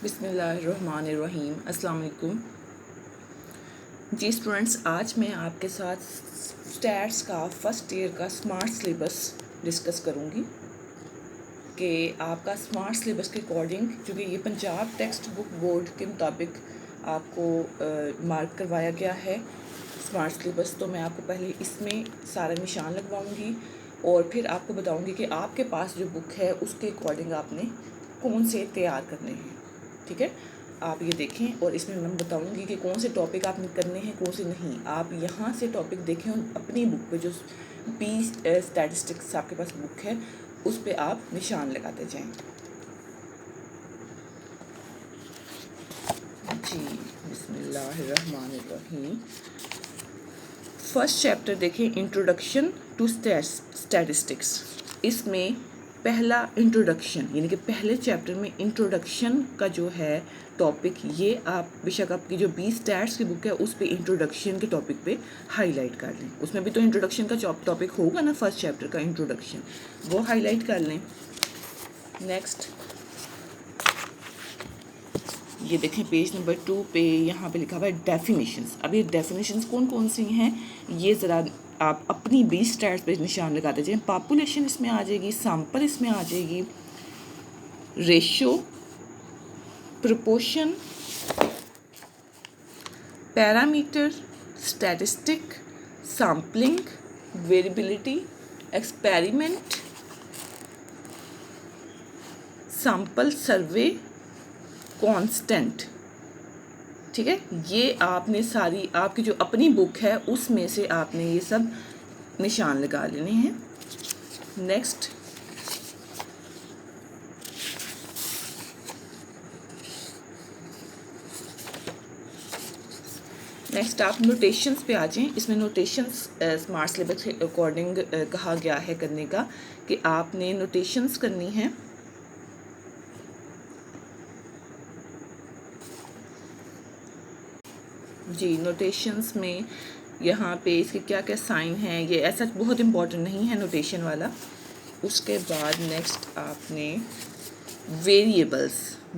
बिस्मिल्लाहिर्रहमानिर्रहीम। अस्सलाम वालेकुम। जी स्टूडेंट्स, आज मैं आपके साथ स्टैट्स का फ़र्स्ट ईयर का स्मार्ट सिलेबस डिस्कस करूँगी कि आपका स्मार्ट सिलेबस के अकॉर्डिंग, क्योंकि ये पंजाब टेक्स्ट बुक बोर्ड के मुताबिक आपको मार्क करवाया गया है स्मार्ट सिलेबस। तो मैं आपको पहले इसमें सारा निशान लगवाऊँगी और फिर आपको बताऊँगी कि आपके पास जो बुक है उसके अकॉर्डिंग आपने कौन से तैयार करने हैं। ठीक है, आप ये देखें और इसमें मैं बताऊंगी कि कौन से टॉपिक आपने करने हैं, कौन से नहीं। आप यहाँ से टॉपिक देखें और अपनी बुक पे जो बी स्टैटिस्टिक्स आपके पास बुक है उस पे आप निशान लगाते जाएं। जी बिस्मिल्लाहिर्रहमानिर्रहीम। फर्स्ट चैप्टर देखें, इंट्रोडक्शन टू स्टैटिस्टिक्स। इसमें पहला इंट्रोडक्शन यानी कि पहले चैप्टर में इंट्रोडक्शन का जो है टॉपिक, ये आप बेशक आपकी जो 20 स्टैट्स की बुक है उस पे इंट्रोडक्शन के टॉपिक पे हाईलाइट कर लें। उसमें भी तो इंट्रोडक्शन का टॉपिक होगा ना, फर्स्ट चैप्टर का इंट्रोडक्शन, वो हाईलाइट कर लें। नेक्स्ट ये देखें पेज नंबर 2 पे यहाँ पे लिखा हुआ है डेफिनेशंस। अब ये डेफिनेशंस कौन कौन सी हैं ये ज़रा आप अपनी 20 स्टैट्स पे निशान लगाते जाएं। पॉपुलेशन इसमें आ जाएगी, सैंपल इसमें आ जाएगी, ratio, proportion, parameter, statistic, sampling, variability, experiment, sample survey, constant. ठीक है, ये आपने सारी आपकी जो अपनी बुक है उसमें से आपने ये सब निशान लगा लेने हैं। नेक्स्ट आप नोटेशंस पे आ जाएं। इसमें नोटेशंस स्मार्ट सिलेबस के अकॉर्डिंग कहा गया है करने का कि आपने नोटेशंस करनी है। जी नोटेशंस में यहाँ पे इसके क्या क्या साइन हैं, ये ऐसा बहुत इम्पोर्टेंट नहीं है नोटेशन वाला। उसके बाद नेक्स्ट आपने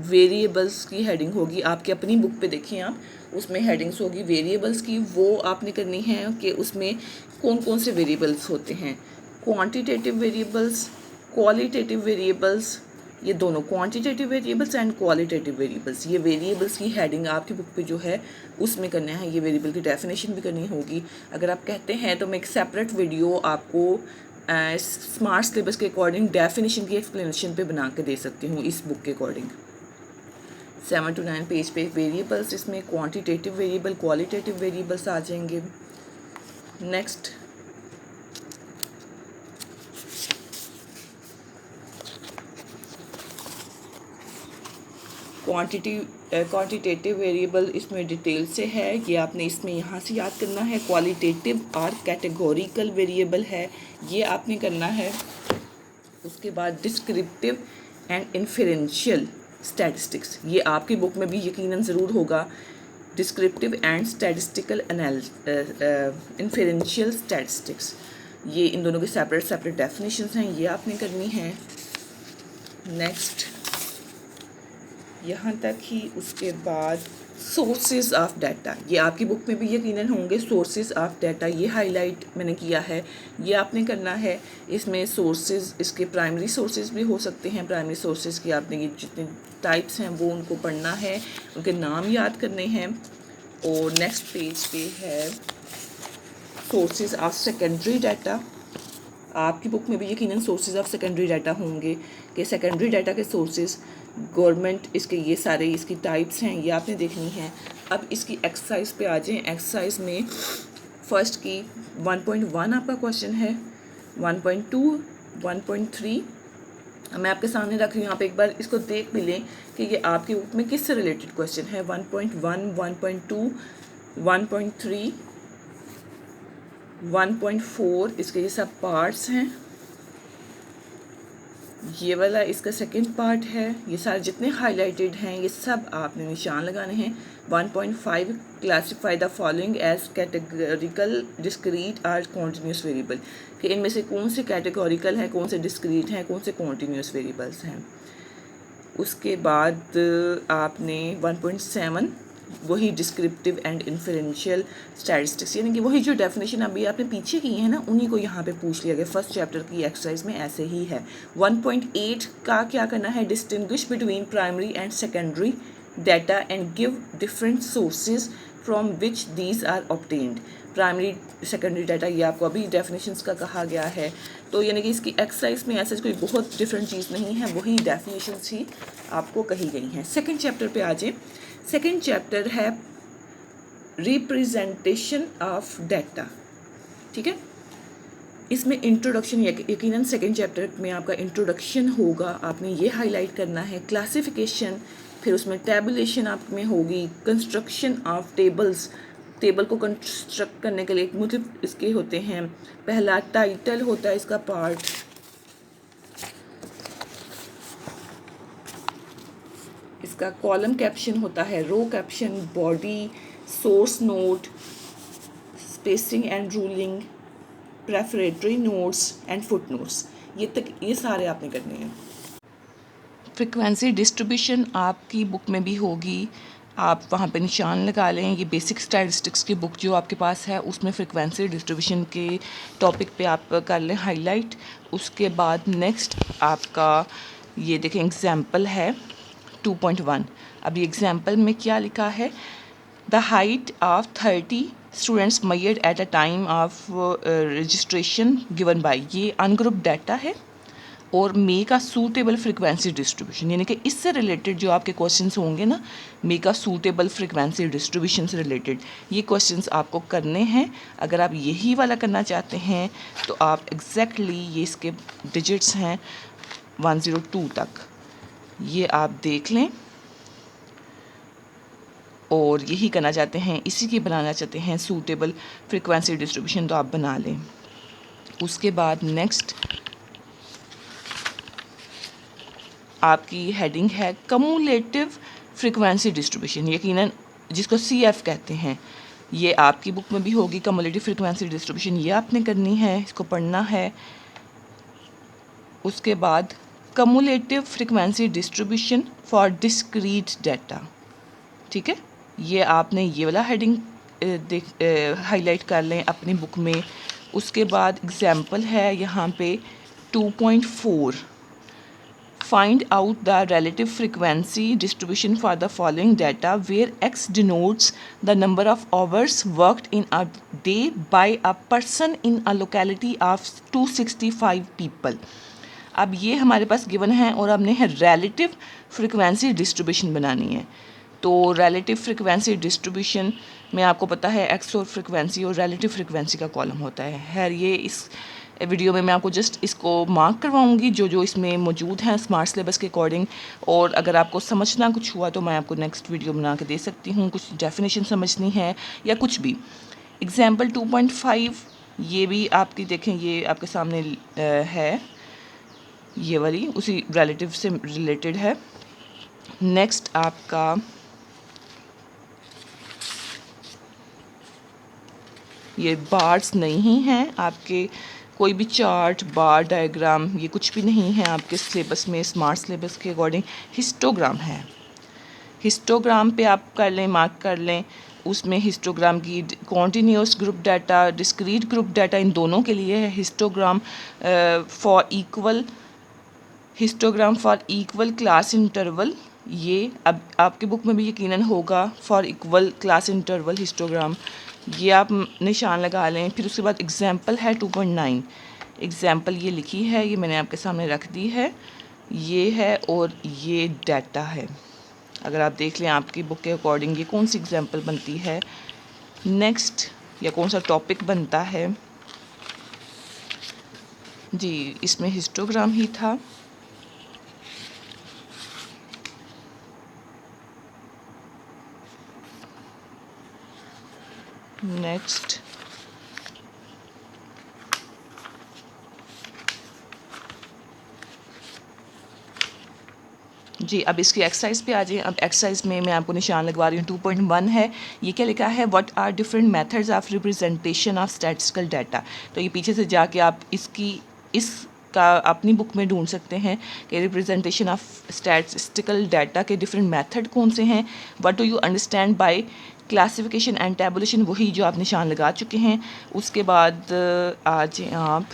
वेरिएबल्स की हेडिंग होगी आपकी अपनी बुक पे, देखिए आप उसमें हेडिंग्स होगी वेरिएबल्स की, वो आपने करनी है कि उसमें कौन कौन से वेरिएबल्स होते हैं। क्वांटिटेटिव वेरिएबल्स, क्वालिटेटिव वेरिएबल्स, ये दोनों quantitative variables and qualitative variables, ये वेरिएबल्स की हेडिंग आपकी बुक पे जो है उसमें करना है। ये वेरिएबल की डेफिनेशन भी करनी होगी। अगर आप कहते हैं तो मैं एक सेपरेट वीडियो आपको स्मार्ट सिलेबस के अकॉर्डिंग डेफिनेशन की एक्सप्लेनेशन पे बना के दे सकती हूँ इस बुक के अकॉर्डिंग। 7 to 9 पेज पे वेरिएबल्स, इसमें क्वांटिटेटिव वेरिएबल, क्वालिटेटिव वेरिएबल्स आ जाएंगे। नेक्स्ट क्वांटिटेटिव वेरिएबल इसमें डिटेल से है, ये आपने इसमें यहाँ से याद करना है। क्वालिटेटिव और कैटेगोरिकल वेरिएबल है, ये आपने करना है। उसके बाद डिस्क्रिप्टिव एंड इन्फरेंशियल स्टैटिस्टिक्स, ये आपकी बुक में भी यकीनन ज़रूर होगा। Descriptive and statistical inferential statistics, ये इन दोनों के सेपरेट डेफिनेशंस हैं, ये आपने करनी है। नेक्स्ट यहाँ तक ही। उसके बाद सोर्सेज ऑफ डाटा, ये आपकी बुक में भी यकीनन होंगे। सोर्सेज ऑफ डाटा ये हाईलाइट मैंने किया है, ये आपने करना है। इसमें सोर्सेज, इसके प्राइमरी सोर्सेज भी हो सकते हैं। प्राइमरी सोर्सेज की आपने ये जितने टाइप्स हैं वो उनको पढ़ना है, उनके नाम याद करने हैं। और नेक्स्ट पेज पे है सोर्सेज ऑफ सेकेंडरी डाटा। आपकी बुक में भी यकीनन सोर्सेज ऑफ सेकेंडरी डाटा होंगे कि सेकेंडरी डाटा के सोर्सेज गवर्नमेंट, इसके ये सारे इसकी टाइप्स हैं, ये आपने देखनी है। अब इसकी एक्सरसाइज पे आ जाएं। एक्सरसाइज में फर्स्ट की 1.1 आपका क्वेश्चन है, 1.2, 1.3 मैं आपके सामने रख रही हूँ। आप एक बार इसको देख भी लें कि ये आपकी बुक में किससे रिलेटेड क्वेश्चन है। 1.1, 1.2, 1.3, 1.4 इसके ये सब पार्ट्स हैं। ये वाला इसका सेकंड पार्ट है। ये सारे जितने हाईलाइटेड हैं ये सब आपने निशान लगाने हैं। 1.5 classify the following as categorical, discrete और कॉन्टीन्यूस वेरिएबल, कि इनमें से कौन से कैटेगोरिकल हैं, कौन से डिस्क्रीट हैं, कौन से कॉन्टीन्यूस वेरिएबल्स हैं। उसके बाद आपने 1.7 वही डिस्क्रिप्टिव एंड इन्फरेंशियल स्टैटिस्टिक्स, यानी कि वही जो डेफिनेशन अभी आपने पीछे की है ना, उन्हीं को यहाँ पे पूछ लिया गया। फर्स्ट चैप्टर की एक्सरसाइज में ऐसे ही है। 1.8 का क्या करना है, distinguish between primary and secondary data and give different sources from which these are obtained. Primary secondary data, ये आपको अभी डेफिनेशंस का कहा गया है। तो यानी कि इसकी एक्सरसाइज में ऐसा कोई बहुत डिफरेंट चीज़ नहीं है, वही डेफिनेशंस ही आपको कही गई हैं। सेकेंड चैप्टर पे आ जाए। सेकेंड चैप्टर है रिप्रेजेंटेशन ऑफ डाटा। ठीक है, इसमें इंट्रोडक्शन, यकीनन सेकेंड चैप्टर में आपका इंट्रोडक्शन होगा। आपने ये हाईलाइट करना है। क्लासिफिकेशन, फिर उसमें टैबुलेशन आप में होगी। कंस्ट्रक्शन ऑफ टेबल्स, टेबल को कंस्ट्रक्ट करने के लिए एक मुख्तलिफ इसके होते हैं। पहला टाइटल होता है इसका पार्ट, इसका कॉलम कैप्शन होता है, row caption, body, source note, spacing and ruling, prefatory notes and foot notes, ये सारे आपने करने हैं। फ्रिक्वेंसी डिस्ट्रीब्यूशन आपकी बुक में भी होगी, आप वहाँ पे निशान लगा लें। ये बेसिक स्टैटिस्टिक्स की बुक जो आपके पास है उसमें फ्रिक्वेंसी डिस्ट्रीब्यूशन के टॉपिक पे आप कर लें हाईलाइट। उसके बाद नेक्स्ट आपका ये देखें एग्जाम्पल है 2.1। अब ये एग्जाम्पल में क्या लिखा है, the height of 30 students measured at a time of registration given by, ये अनग्रुप डाटा है और make a suitable frequency distribution, यानी कि इससे रिलेटेड जो आपके क्वेश्चंस होंगे ना, make a suitable frequency distribution से रिलेटेड ये क्वेश्चंस आपको करने हैं। अगर आप यही वाला करना चाहते हैं तो आप एग्जैक्टली ये इसके डिजिट्स हैं 102 तक, ये आप देख लें। और यही करना चाहते हैं, इसी की बनाना चाहते हैं सूटेबल फ्रिक्वेंसी डिस्ट्रीब्यूशन, तो आप बना लें। उसके बाद नेक्स्ट आपकी हेडिंग है कम्युलेटिव फ्रिक्वेंसी डिस्ट्रीब्यूशन, यकीनन जिसको CF कहते हैं, ये आपकी बुक में भी होगी। कम्युलेटिव फ्रिक्वेंसी डिस्ट्रीब्यूशन ये आपने करनी है, इसको पढ़ना है। उसके बाद cumulative frequency distribution for discrete data, ठीक है, ये आपने ये वाला हेडिंग हाईलाइट कर लें अपनी बुक में। उसके बाद एग्जाम्पल है यहाँ पे 2.4, find out the relative frequency distribution for the following data where x denotes the number of hours worked in a day by a person in a locality of 265 people। अब ये हमारे पास given है और हमने है रिलेटिव फ्रिक्वेंसी डिस्ट्रीब्यूशन बनानी है। तो रिलेटिव फ्रिक्वेंसी डिस्ट्रीब्यूशन में आपको पता है एक्स और फ्रिक्वेंसी और रिलेटिव फ्रिक्वेंसी का कॉलम होता है। खैर ये इस वीडियो में मैं आपको जस्ट इसको मार्क करवाऊंगी जो जो इसमें मौजूद हैं स्मार्ट सिलेबस के अकॉर्डिंग, और अगर आपको समझना कुछ हुआ तो मैं आपको नेक्स्ट वीडियो बना के दे सकती हूँ, कुछ डेफिनेशन समझनी है या कुछ भी। एग्जाम्पल 2.5 ये भी आपकी देखें, ये आपके सामने है, ये वाली उसी रिलेटिव से रिलेटेड है। नेक्स्ट आपका ये बार्स नहीं हैं आपके, कोई भी चार्ट बार डायग्राम ये कुछ भी नहीं है आपके सिलेबस में। स्मार्ट सिलेबस के अकॉर्डिंग हिस्टोग्राम है, हिस्टोग्राम पे आप कर लें, मार्क कर लें। उसमें हिस्टोग्राम की continuous group data, discrete group data, इन दोनों के लिए है histogram for equal, histogram for equal class interval, ये अब आपके बुक में भी यकीनन होगा। For equal class interval histogram, ये आप निशान लगा लें। फिर उसके बाद एग्जाम्पल है 2.9, एग्जाम्पल ये लिखी है, ये मैंने आपके सामने रख दी है, ये है और ये डाटा है। अगर आप देख लें आपकी बुक के अकॉर्डिंग ये कौन सी एग्जाम्पल बनती है नेक्स्ट, या कौन सा टॉपिक बनता है। जी इसमें हिस्टोग्राम ही था। नेक्स्ट जी अब इसकी एक्सरसाइज पे आ जाए। अब एक्सरसाइज में मैं आपको निशान लगवा रही हूँ 2.1 है। ये क्या लिखा है, what are different methods of representation of statistical data. तो ये पीछे से जाके आप इसकी इस का अपनी बुक में ढूंढ सकते हैं कि रिप्रेजेंटेशन ऑफ स्टैटिस्टिकल डाटा के डिफरेंट मेथड कौन से हैं, what do you understand by classification and tabulation, वही जो आप निशान लगा चुके हैं। उसके बाद आ जाएँ आप,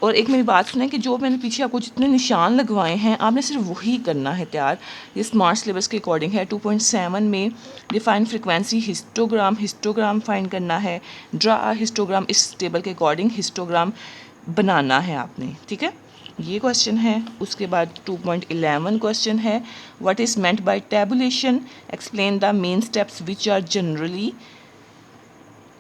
और एक मेरी बात सुने कि जो मैंने पीछे आपको जितने निशान लगवाए हैं आपने सिर्फ वही करना है तैयार। ये स्मार्ट सिलेबस के अकॉर्डिंग है। 2.7 में डिफाइन फ्रिक्वेंसी हिस्टोग्राम फाइंड करना है। ड्रा अ हिस्टोग्राम, इस टेबल के अकॉर्डिंग हिस्टोग्राम बनाना है आपने, ठीक है, ये क्वेश्चन है। उसके बाद 2.11 क्वेश्चन है what is meant by tabulation, explain the main steps which are generally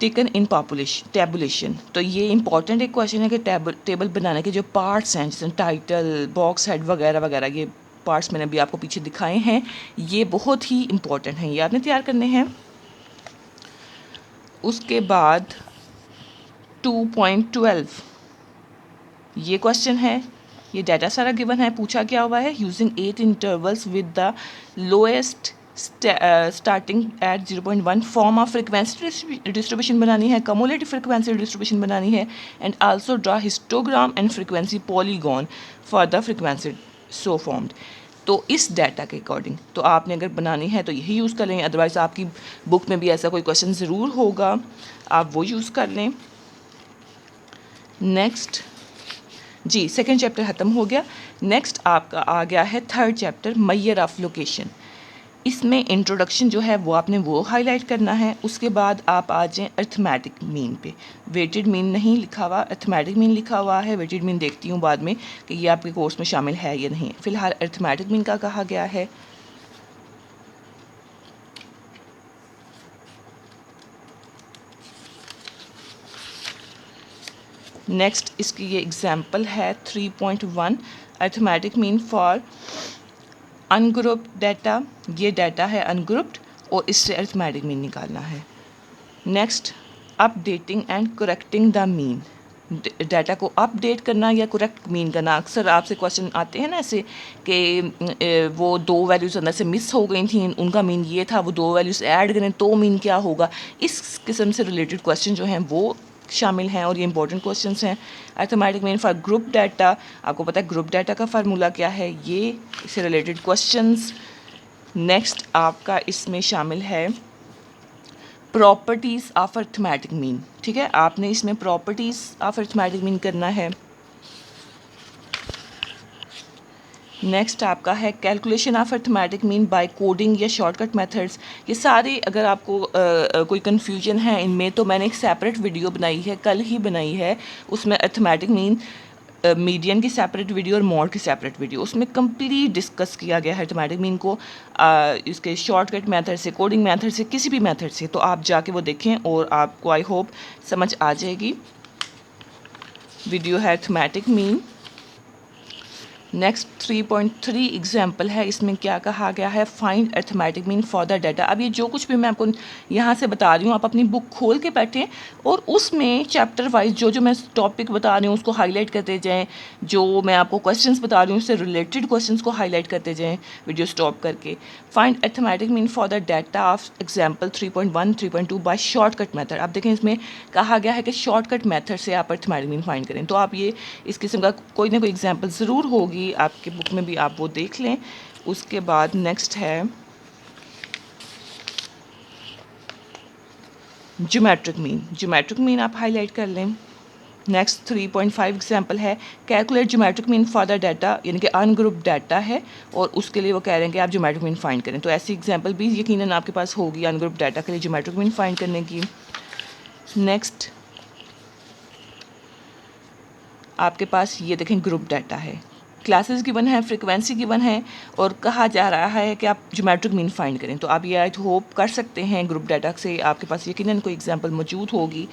taken in tabulation. तो ये इंपॉर्टेंट एक क्वेश्चन है कि टेबल बनाने के जो पार्ट्स हैं, जैसे टाइटल, बॉक्स हेड वगैरह वगैरह, ये पार्ट्स मैंने अभी आपको पीछे दिखाए हैं, ये बहुत ही इंपॉर्टेंट हैं, ये आपने तैयार करने हैं। उसके बाद 2.12 ये क्वेश्चन है, ये डाटा सारा गिवन है। पूछा क्या हुआ है, using 8 intervals with the lowest starting at 0.1 form of frequency distribution बनानी है, कमुलेटिव फ्रिक्वेंसी डिस्ट्रीब्यूशन बनानी है, and also draw histogram and frequency polygon for the frequency so formed. तो इस डाटा के अकॉर्डिंग तो आपने अगर बनानी है तो यही यूज़ कर लें, अदरवाइज़ आपकी बुक में भी ऐसा कोई क्वेश्चन ज़रूर होगा, आप वो यूज़ कर लें। नेक्स्ट जी, सेकेंड चैप्टर ख़त्म हो गया। नेक्स्ट आपका आ गया है third chapter, measure of location. इसमें इंट्रोडक्शन जो है वो आपने वो हाईलाइट करना है। उसके बाद आप आ जाएँ अर्थमेटिक मीन पे। वेटेड मीन नहीं लिखा हुआ, अर्थमेटिक मीन लिखा हुआ है। वेटेड मीन देखती हूँ बाद में कि ये आपके कोर्स में शामिल है या नहीं। फ़िलहाल अर्थमेटिक मीन का कहा गया है। नेक्स्ट इसकी ये एग्जाम्पल है 3.1 arithmetic mean for ungrouped data. ये डाटा है अनग्रुप्ड और इससे अर्थमेटिक मीन निकालना है। Next updating and correcting the mean, data को अपडेट करना या करेक्ट मीन करना। अक्सर आपसे क्वेश्चन आते हैं ना ऐसे कि वो 2 वैल्यूज़ अंदर से मिस हो गई थी, उनका मीन ये था, वो 2 वैल्यूज़ ऐड करें तो मीन क्या होगा। इस किस्म से रिलेटेड क्वेश्चन जो हैं वो शामिल हैं और ये इंपॉर्टेंट क्वेश्चंस हैं। Arithmetic mean for group data, आपको पता है ग्रुप डाटा का फार्मूला क्या है, ये इससे रिलेटेड क्वेश्चंस। नेक्स्ट आपका इसमें शामिल है प्रॉपर्टीज़ ऑफ अर्थमेटिक मीन, ठीक है, आपने इसमें प्रॉपर्टीज़ ऑफ अर्थमेटिक मीन करना है। नेक्स्ट आपका है calculation of arithmetic mean by coding या शॉर्टकट मेथड्स। ये सारे अगर आपको कोई कन्फ्यूजन है इनमें तो मैंने एक सेपरेट वीडियो बनाई है, कल ही बनाई है, उसमें अर्थमेटिक मीन मीडियन की सेपरेट वीडियो और मोड की सेपरेट वीडियो, उसमें कंप्लीट डिस्कस किया गया है अर्थमेटिक मीन को इसके शॉर्टकट मेथड से, कोडिंग मेथड से, किसी भी मेथड से। तो आप जाके वो देखें और आपको आई होप समझ आ जाएगी। वीडियो है अर्थमेटिक मीन। नेक्स्ट 3.3 एग्जाम्पल है, इसमें क्या कहा गया है, find arithmetic mean for the data. अब ये जो कुछ भी मैं आपको यहाँ से बता रही हूँ आप अपनी बुक खोल के बैठें और उसमें चैप्टर वाइज जो जो मैं टॉपिक बता रही हूँ उसको हाईलाइट करते जाएँ, जो मैं आपको क्वेश्चंस बता रही हूँ उससे रिलेटेड क्वेश्चंस को हाईलाइट करते जाएँ वीडियो स्टॉप करके। Find arithmetic mean for the data of example 3.1 3.2 by shortcut method. अब देखें इसमें कहा गया है कि शॉर्टकट मेथड से आप अर्थमेटिक मीन फाइंड करें। तो आप ये इस किस्म का कोई ना कोई एग्जाम्पल ज़रूर होगी आपके बुक में भी, आप वो देख लें। उसके बाद नेक्स्ट है ज्योमेट्रिक मीन। ज्योमेट्रिक मीन आप हाईलाइट कर लें। नेक्स्ट 3.5 एग्जाम्पल है calculate geometric mean for the data, यानी कि अनग्रुप डाटा है और उसके लिए वो कह रहे हैं कि आप ज्योमेट्रिक मीन फाइंड करें। तो ऐसी एग्जाम्पल भी यकीनन आपके पास होगी अनग्रुप डाटा के लिए ज्योमेट्रिक मीन फाइंड करने की। नेक्स्ट आपके पास ये देखें ग्रुप डाटा है, क्लासेस गिवन है, फ्रीक्वेंसी गिवन है और कहा जा रहा है कि आप ज्योमेट्रिक मीन फाइंड करें। तो आप ये आई होप कर सकते हैं ग्रुप डाटा से, आपके पास यकीनन कोई एग्जांपल मौजूद होगी।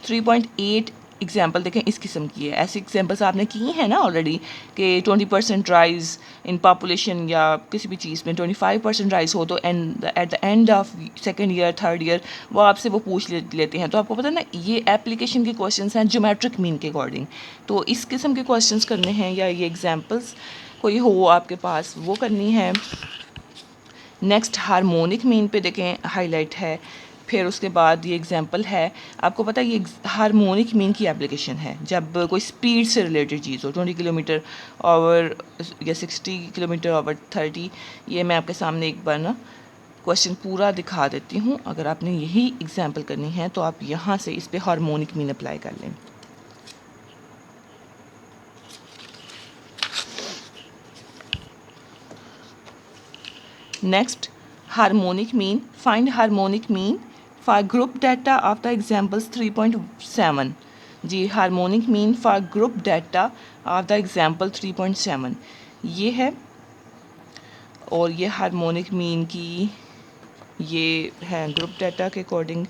3.8 एग्जांपल देखें इस किस्म की है, ऐसी एग्जांपल्स आपने की हैं ना ऑलरेडी कि 20% राइज इन पॉपुलेशन या किसी भी चीज़ में 25% राइज हो तो at the end of second year third year वो आपसे वो पूछ लेते हैं। तो आपको पता है ना ये एप्लीकेशन के क्वेश्चंस हैं ज्योमेट्रिक मीन के अकॉर्डिंग। तो इस किस्म के क्वेश्चंस करने हैं या ये एग्जांपल्स कोई हो आपके पास वो करनी है। नेक्स्ट हार्मोनिक मीन पे देखें हाईलाइट है फिर उसके बाद ये एग्जांपल है, आपको पता है ये हार्मोनिक मीन की एप्लीकेशन है। जब कोई स्पीड से रिलेटेड चीज़ हो, 20 किलोमीटर आवर या 60 किलोमीटर आवर 30, ये मैं आपके सामने एक बार ना क्वेश्चन पूरा दिखा देती हूँ। अगर आपने यही एग्जांपल करनी है तो आप यहाँ से इस पर हार्मोनिक मीन अप्लाई कर लें। Next, harmonic mean, find harmonic mean for group data of the examples 3.7। जी, harmonic mean for group data of the example 3.7 ये है। और ये हार्मोनिक मीन की ये है ग्रुप डाटा के according.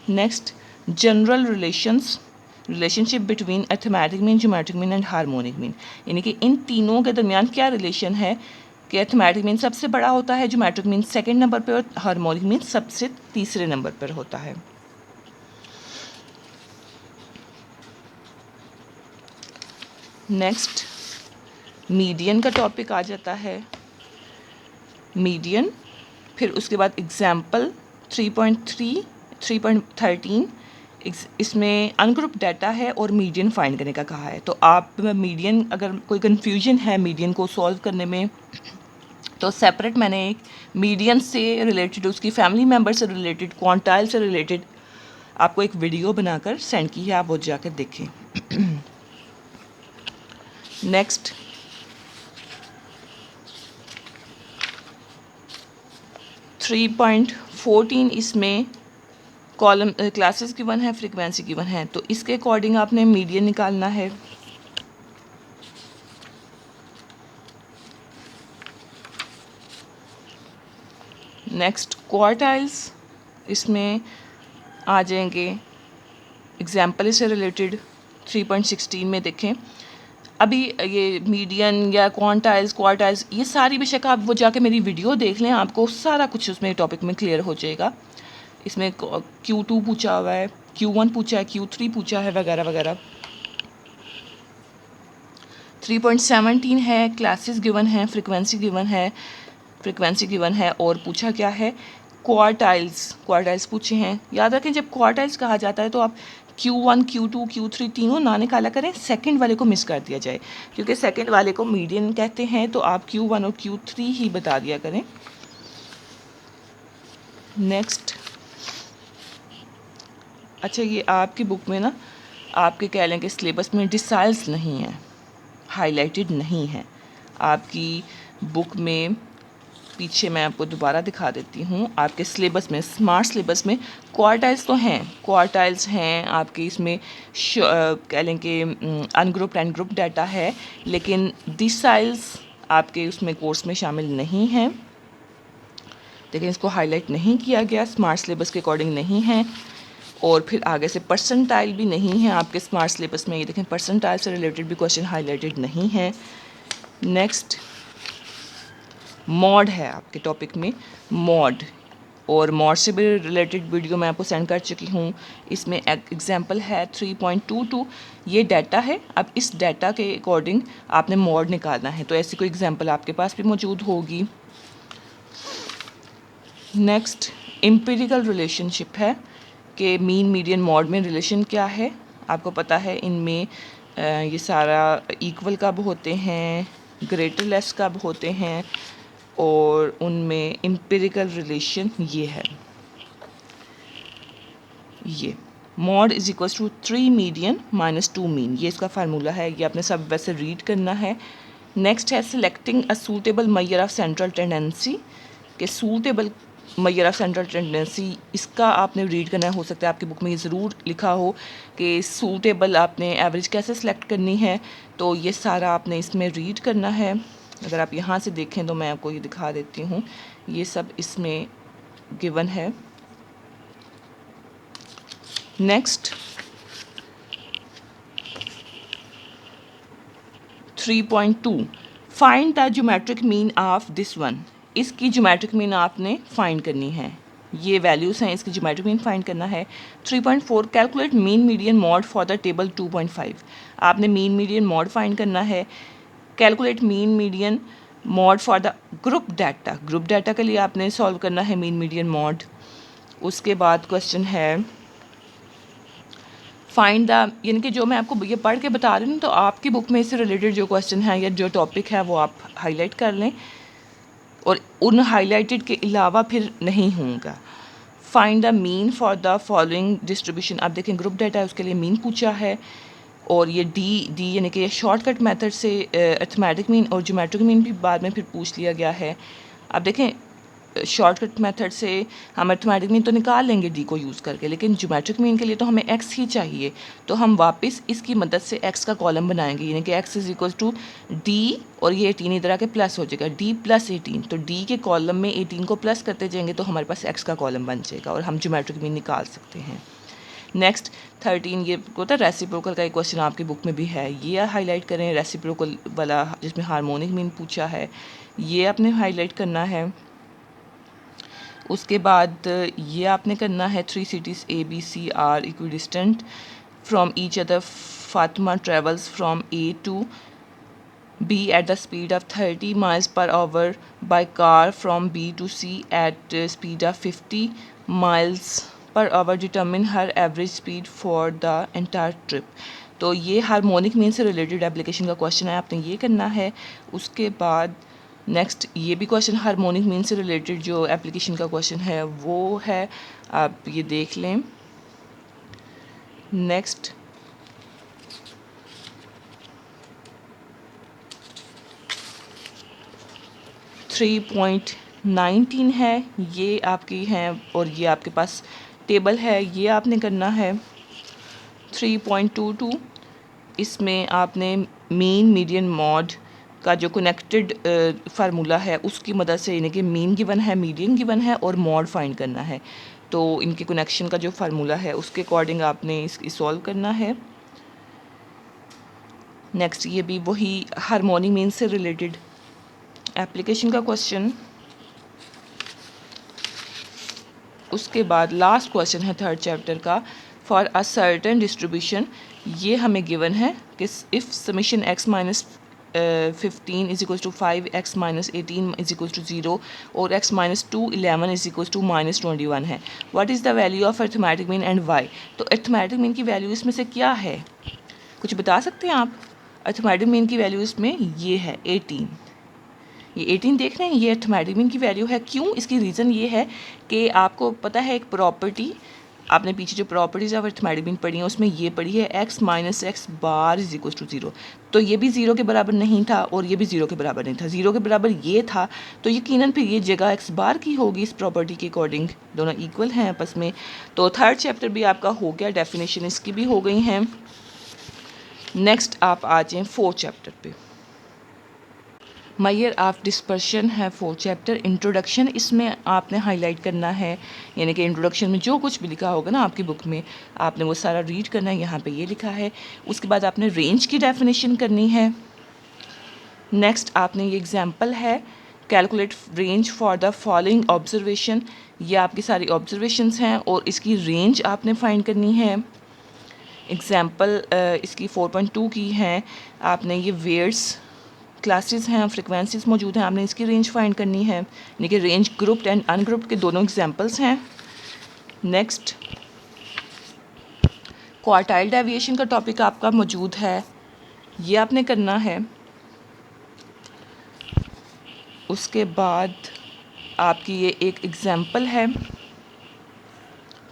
Next, general relationship between arithmetic mean, geometric mean and harmonic mean, यानी कि इन तीनों के दरमियान क्या रिलेशन है कि अर्थमेटिक मीन सबसे बड़ा होता है, ज्योमेट्रिक मीन सेकंड नंबर पर और हार्मोनिक मीन सबसे तीसरे नंबर पर होता है। नेक्स्ट, मीडियन का टॉपिक आ जाता है। मीडियन, फिर उसके बाद एग्जाम्पल 3.3, 3.13, इसमें अनग्रुप डाटा है और मीडियन फाइंड करने का कहा है। तो आप मीडियन, अगर कोई कन्फ्यूजन है मीडियन को सॉल्व करने में, तो सेपरेट मैंने एक मीडियन से रिलेटेड, उसकी फैमिली मेम्बर से रिलेटेड, क्वांटाइल से रिलेटेड आपको एक वीडियो बनाकर सेंड की है, आप वो जाकर देखें। नेक्स्ट, थ्री 3.14 इसमें कॉलम क्लासेस गिवन है, फ्रीक्वेंसी गिवन है, तो इसके अकॉर्डिंग आपने मीडियन निकालना है। नेक्स्ट, क्वार्टाइल्स, इसमें आ जाएंगे एग्जाम्पल से रिलेटेड 3.16 में देखें। अभी ये मीडियन या क्वार्टाइल्स ये सारी बेशक आप वो जाके मेरी वीडियो देख लें, आपको सारा कुछ उसमें टॉपिक में क्लियर हो जाएगा। इसमें Q2 पूछा हुआ है, Q1 पूछा है, Q3 पूछा है, वगैरह वगैरह। 3.17 है, क्लासेस गिवन है, फ्रीक्वेंसी गिवन है और पूछा क्या है, क्वार्टाइल्स पूछे हैं। याद रखें, जब क्वार्टाइल्स कहा जाता है तो आप Q1, Q2, Q3 तीनों ना निकाला करें, सेकंड वाले को मिस कर दिया जाए, क्योंकि सेकंड वाले को मीडियन कहते हैं, तो आप Q1 और Q3 ही बता दिया करें। नेक्स्ट, अच्छा, ये आपकी बुक में ना, आपके कह लें कि सिलेबस में डिसाइल्स नहीं है, हाईलाइटेड नहीं है आपकी बुक में। पीछे मैं आपको दोबारा दिखा देती हूँ, आपके सिलेबस में, स्मार्ट सिलेबस में क्वार्टाइल्स तो हैं, क्वार्टाइल्स हैं आपके इसमें, कह लें कि अनग्रुप्ड एंड ग्रुप डाटा है, लेकिन डिसाइल्स आपके उसमें कोर्स में शामिल नहीं हैं। लेकिन इसको हाईलाइट नहीं किया गया, स्मार्ट सिलेबस के अकॉर्डिंग नहीं है। और फिर आगे से परसेंटाइल भी नहीं है आपके स्मार्ट सिलेबस में, ये देखें, परसेंटाइल से रिलेटेड भी क्वेश्चन हाईलाइटेड नहीं है। नेक्स्ट, मॉड है आपके टॉपिक में, मॉड, और मॉड से भी रिलेटेड वीडियो मैं आपको सेंड कर चुकी हूँ। इसमें एग्जांपल है 3.22, ये डाटा है। अब इस डाटा के अकॉर्डिंग आपने मॉड निकालना है, तो ऐसी कोई एग्जांपल आपके पास भी मौजूद होगी। नेक्स्ट, एम्पिरिकल रिलेशनशिप है कि मीन, मीडियन, मॉड में रिलेशन क्या है। आपको पता है इनमें ये सारा इक्वल कब होते हैं, ग्रेटर लेस कब होते हैं, और उनमें एम्पिरिकल रिलेशन ये है, ये mode is equals to 3 median minus 2 mean, ये इसका फार्मूला है, ये आपने सब वैसे रीड करना है। नेक्स्ट है selecting a suitable measure of central tendency, के suitable measure of central tendency, इसका आपने रीड करना है। हो सकता है आपकी बुक में ये ज़रूर लिखा हो कि सूटेबल आपने एवरेज कैसे सेलेक्ट करनी है, तो ये सारा आपने इसमें रीड करना है। अगर आप यहाँ से देखें तो मैं आपको ये दिखा देती हूँ, ये सब इसमें गिवन है। Next, 3.2, find the geometric mean of this one, इसकी ज्योमेट्रिक मीन आपने फाइंड करनी है, ये वैल्यूज़ हैं, इसकी ज्योमेट्रिक मीन फाइंड करना है। 3.4, calculate mean median mode for the table 2.5, आपने मीन मीडियन मॉड फाइंड करना है। Calculate mean median mode for the group data, group data के लिए आपने सॉल्व करना है मीन मीडियन मॉड। उसके बाद क्वेश्चन है फाइंड द, यानी कि जो मैं आपको ये पढ़ के बता रही हूँ तो आपकी बुक में इससे रिलेटेड जो क्वेश्चन है या जो टॉपिक है वो आप हाईलाइट कर लें और उन हाईलाइटेड के अलावा फिर नहीं होगा। Find the mean for the following distribution. आप देखें ग्रुप डाटा है, उसके लिए मीन पूछा है और ये डी यानी कि शॉर्टकट मेथड से अर्थमेटिक मीन और ज्योमेट्रिक मीन भी बाद में फिर पूछ लिया गया है। आप देखें शॉर्टकट मेथड से हम अर्थमेटिक मीन तो निकाल लेंगे डी को यूज़ करके, लेकिन ज्योमेट्रिक मीन के लिए तो हमें एक्स ही चाहिए, तो हम वापस इसकी मदद से एक्स का कॉलम बनाएंगे, यानी कि x is equal to d और ये 18 इधर आके प्लस हो जाएगा, डी प्लस 18, तो डी के कॉलम में 18 को प्लस करते जाएंगे तो हमारे पास एक्स का कॉलम बन जाएगा और हम ज्योमेट्रिक मीन निकाल सकते हैं। नेक्स्ट 13 ये होता है रेसिप्रोकल का एक क्वेश्चन आपकी बुक में भी है, ये हाईलाइट करें। रेसिप्रोकल वाला जिसमें हार्मोनिक मीन पूछा है ये आपने हाईलाइट करना है। उसके बाद ये आपने करना है 3 cities A B C are equidistant from each other. Fatima travels from A to B at the speed of 30 miles per hour by car from B to C at speed of 50 miles per hour. Determine her average speed for the entire trip. तो ये harmonic mean से related application का question है, आपने ये करना है। उसके बाद नेक्स्ट ये भी क्वेश्चन हार्मोनिक मीन से रिलेटेड जो एप्लीकेशन का क्वेश्चन है वो है, आप ये देख लें। नेक्स्ट 3.19 है, ये आपकी हैं और ये आपके पास टेबल है, ये आपने करना है। 3.22 इसमें आपने मीन मीडियन मॉड का जो कनेक्टेड फार्मूला है उसकी मदद से, यानी कि मीन गिवन है, मीडियन गिवन है और मॉड फाइंड करना है, तो इनके कनेक्शन का जो फार्मूला है उसके अकॉर्डिंग आपने इसकी सॉल्व करना है। नेक्स्ट ये भी वही हार्मोनिक मीन से रिलेटेड एप्लीकेशन का क्वेश्चन। उसके बाद लास्ट क्वेश्चन है थर्ड चैप्टर का, फॉर अ सर्टेन डिस्ट्रीब्यूशन। ये हमें गिवन है कि if summation x minus 15 is equal to 5, x minus 18 is equal to 0 और x minus 2 11 is equal to minus 21 है। What is the value of arithmetic mean and y. तो arithmetic mean की value इसमें से क्या है, कुछ बता सकते हैं आप। अर्थमेटिक मीन की वैल्यू इसमें ये है 18, ये 18 देख रहे हैं, ये अर्थमेटिक मीन की वैल्यू है। क्यों, इसकी रीज़न ये है कि आपको पता है एक प्रॉपर्टी, आपने पीछे जो प्रॉपर्टीज़ ऑफ अर्थमेटिक मीन पढ़ी है उसमें ये पढ़ी है x minus x bar is equal to 0, तो ये भी 0 के बराबर नहीं था और ये भी 0 के बराबर नहीं था, 0 के बराबर ये था तो यकीनन फिर ये जगह x बार की होगी इस प्रॉपर्टी के अकॉर्डिंग, दोनों इक्वल हैं आपस में। तो थर्ड चैप्टर भी आपका हो गया, डेफिनेशन इसकी भी हो गई हैं। नेक्स्ट आप आ जाएँ फोर्थ चैप्टर पे। मेजर ऑफ डिस्पर्शन है फोर्थ चैप्टर। इंट्रोडक्शन इसमें आपने हाईलाइट करना है, यानी कि इंट्रोडक्शन में जो कुछ भी लिखा होगा ना आपकी बुक में आपने वो सारा रीड करना है, यहाँ पे ये लिखा है। उसके बाद आपने रेंज की डेफिनेशन करनी है। नेक्स्ट आपने ये एग्जांपल है, calculate range for the following observation. ये आपकी सारी ऑब्जर्वेशंस हैं और इसकी रेंज आपने फाइंड करनी है। एग्जांपल इसकी 4.2 की हैं, आपने ये वेयर्स क्लासेस हैं, फ्रिक्वेंसीज मौजूद हैं, आपने इसकी रेंज फाइंड करनी है, यानी कि रेंज ग्रुप्ड एंड अनग्रुप्ड के दोनों एग्जांपल्स हैं। नेक्स्ट क्वार्टाइल डेविएशन का टॉपिक आपका मौजूद है, ये आपने करना है। उसके बाद आपकी ये एक एग्जांपल है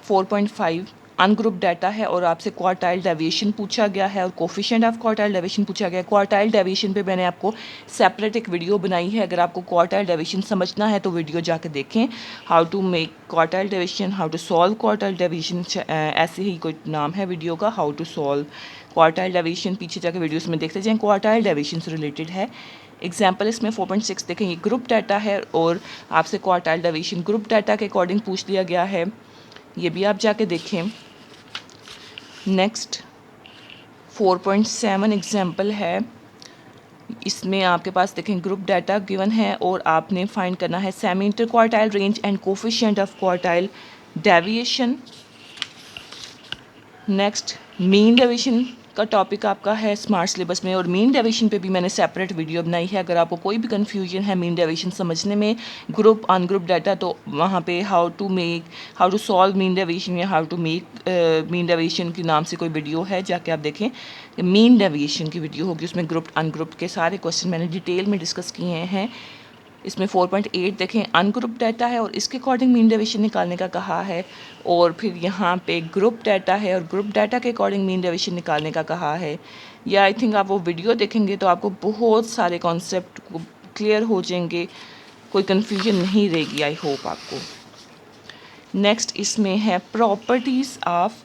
4.5 अनग्रुप डाटा है और आपसे क्वार्टाइल डेविएशन पूछा गया है और कोफिशिएंट ऑफ क्वार्टाइल डेविएशन पूछा गया है। क्वार्टाइल डेविएशन पे मैंने आपको सेपरेट एक वीडियो बनाई है, अगर आपको क्वार्टाइल डेविएशन समझना है तो वीडियो जाके देखें, how to make quartile deviation, how to solve quartile deviation, ऐसे ही कोई नाम है वीडियो का, how to solve quartile deviation. पीछे जाके वीडियोज़ में देखते जाएँ, क्वार्टाइल डेविएशन से रिलेटेड है। एग्जाम्पल इसमें 4.6 देखें, ये ग्रुप डाटा है और आपसे क्वार्टाइल डेविएशन ग्रुप डाटा के अकॉर्डिंग पूछ लिया गया है, ये भी आप जाके देखें। नेक्स्ट 4.7 एग्जाम्पल है, इसमें आपके पास देखें ग्रुप डाटा गिवन है और आपने फाइंड करना है semi inter quartile range and coefficient of quartile deviation. Next mean deviation का टॉपिक आपका है स्मार्ट सिलेबस में, और मीन डेविएशन पे भी मैंने सेपरेट वीडियो बनाई है। अगर आपको कोई भी कन्फ्यूजन है मीन डेविएशन समझने में, ग्रुप अनग्रुप डाटा, तो वहाँ पे how to solve mean deviation या how to make mean deviation के नाम से कोई वीडियो है, जाके आप देखें। मीन डेविएशन की वीडियो होगी, उसमें ग्रुप अनग्रुप के सारे क्वेश्चन मैंने डिटेल में डिस्कस किए हैं। इसमें 4.8 देखें अनग्रुप डाटा है और इसके अकॉर्डिंग मीन डेविएशन निकालने का कहा है, और फिर यहाँ पे ग्रुप डाटा है और ग्रुप डाटा के अकॉर्डिंग मीन डेविएशन निकालने का कहा है। या आई थिंक आप वो वीडियो देखेंगे तो आपको बहुत सारे कॉन्सेप्ट क्लियर हो जाएंगे, कोई कन्फ्यूजन नहीं रहेगी, आई होप आपको। नेक्स्ट इसमें है प्रॉपर्टीज़ ऑफ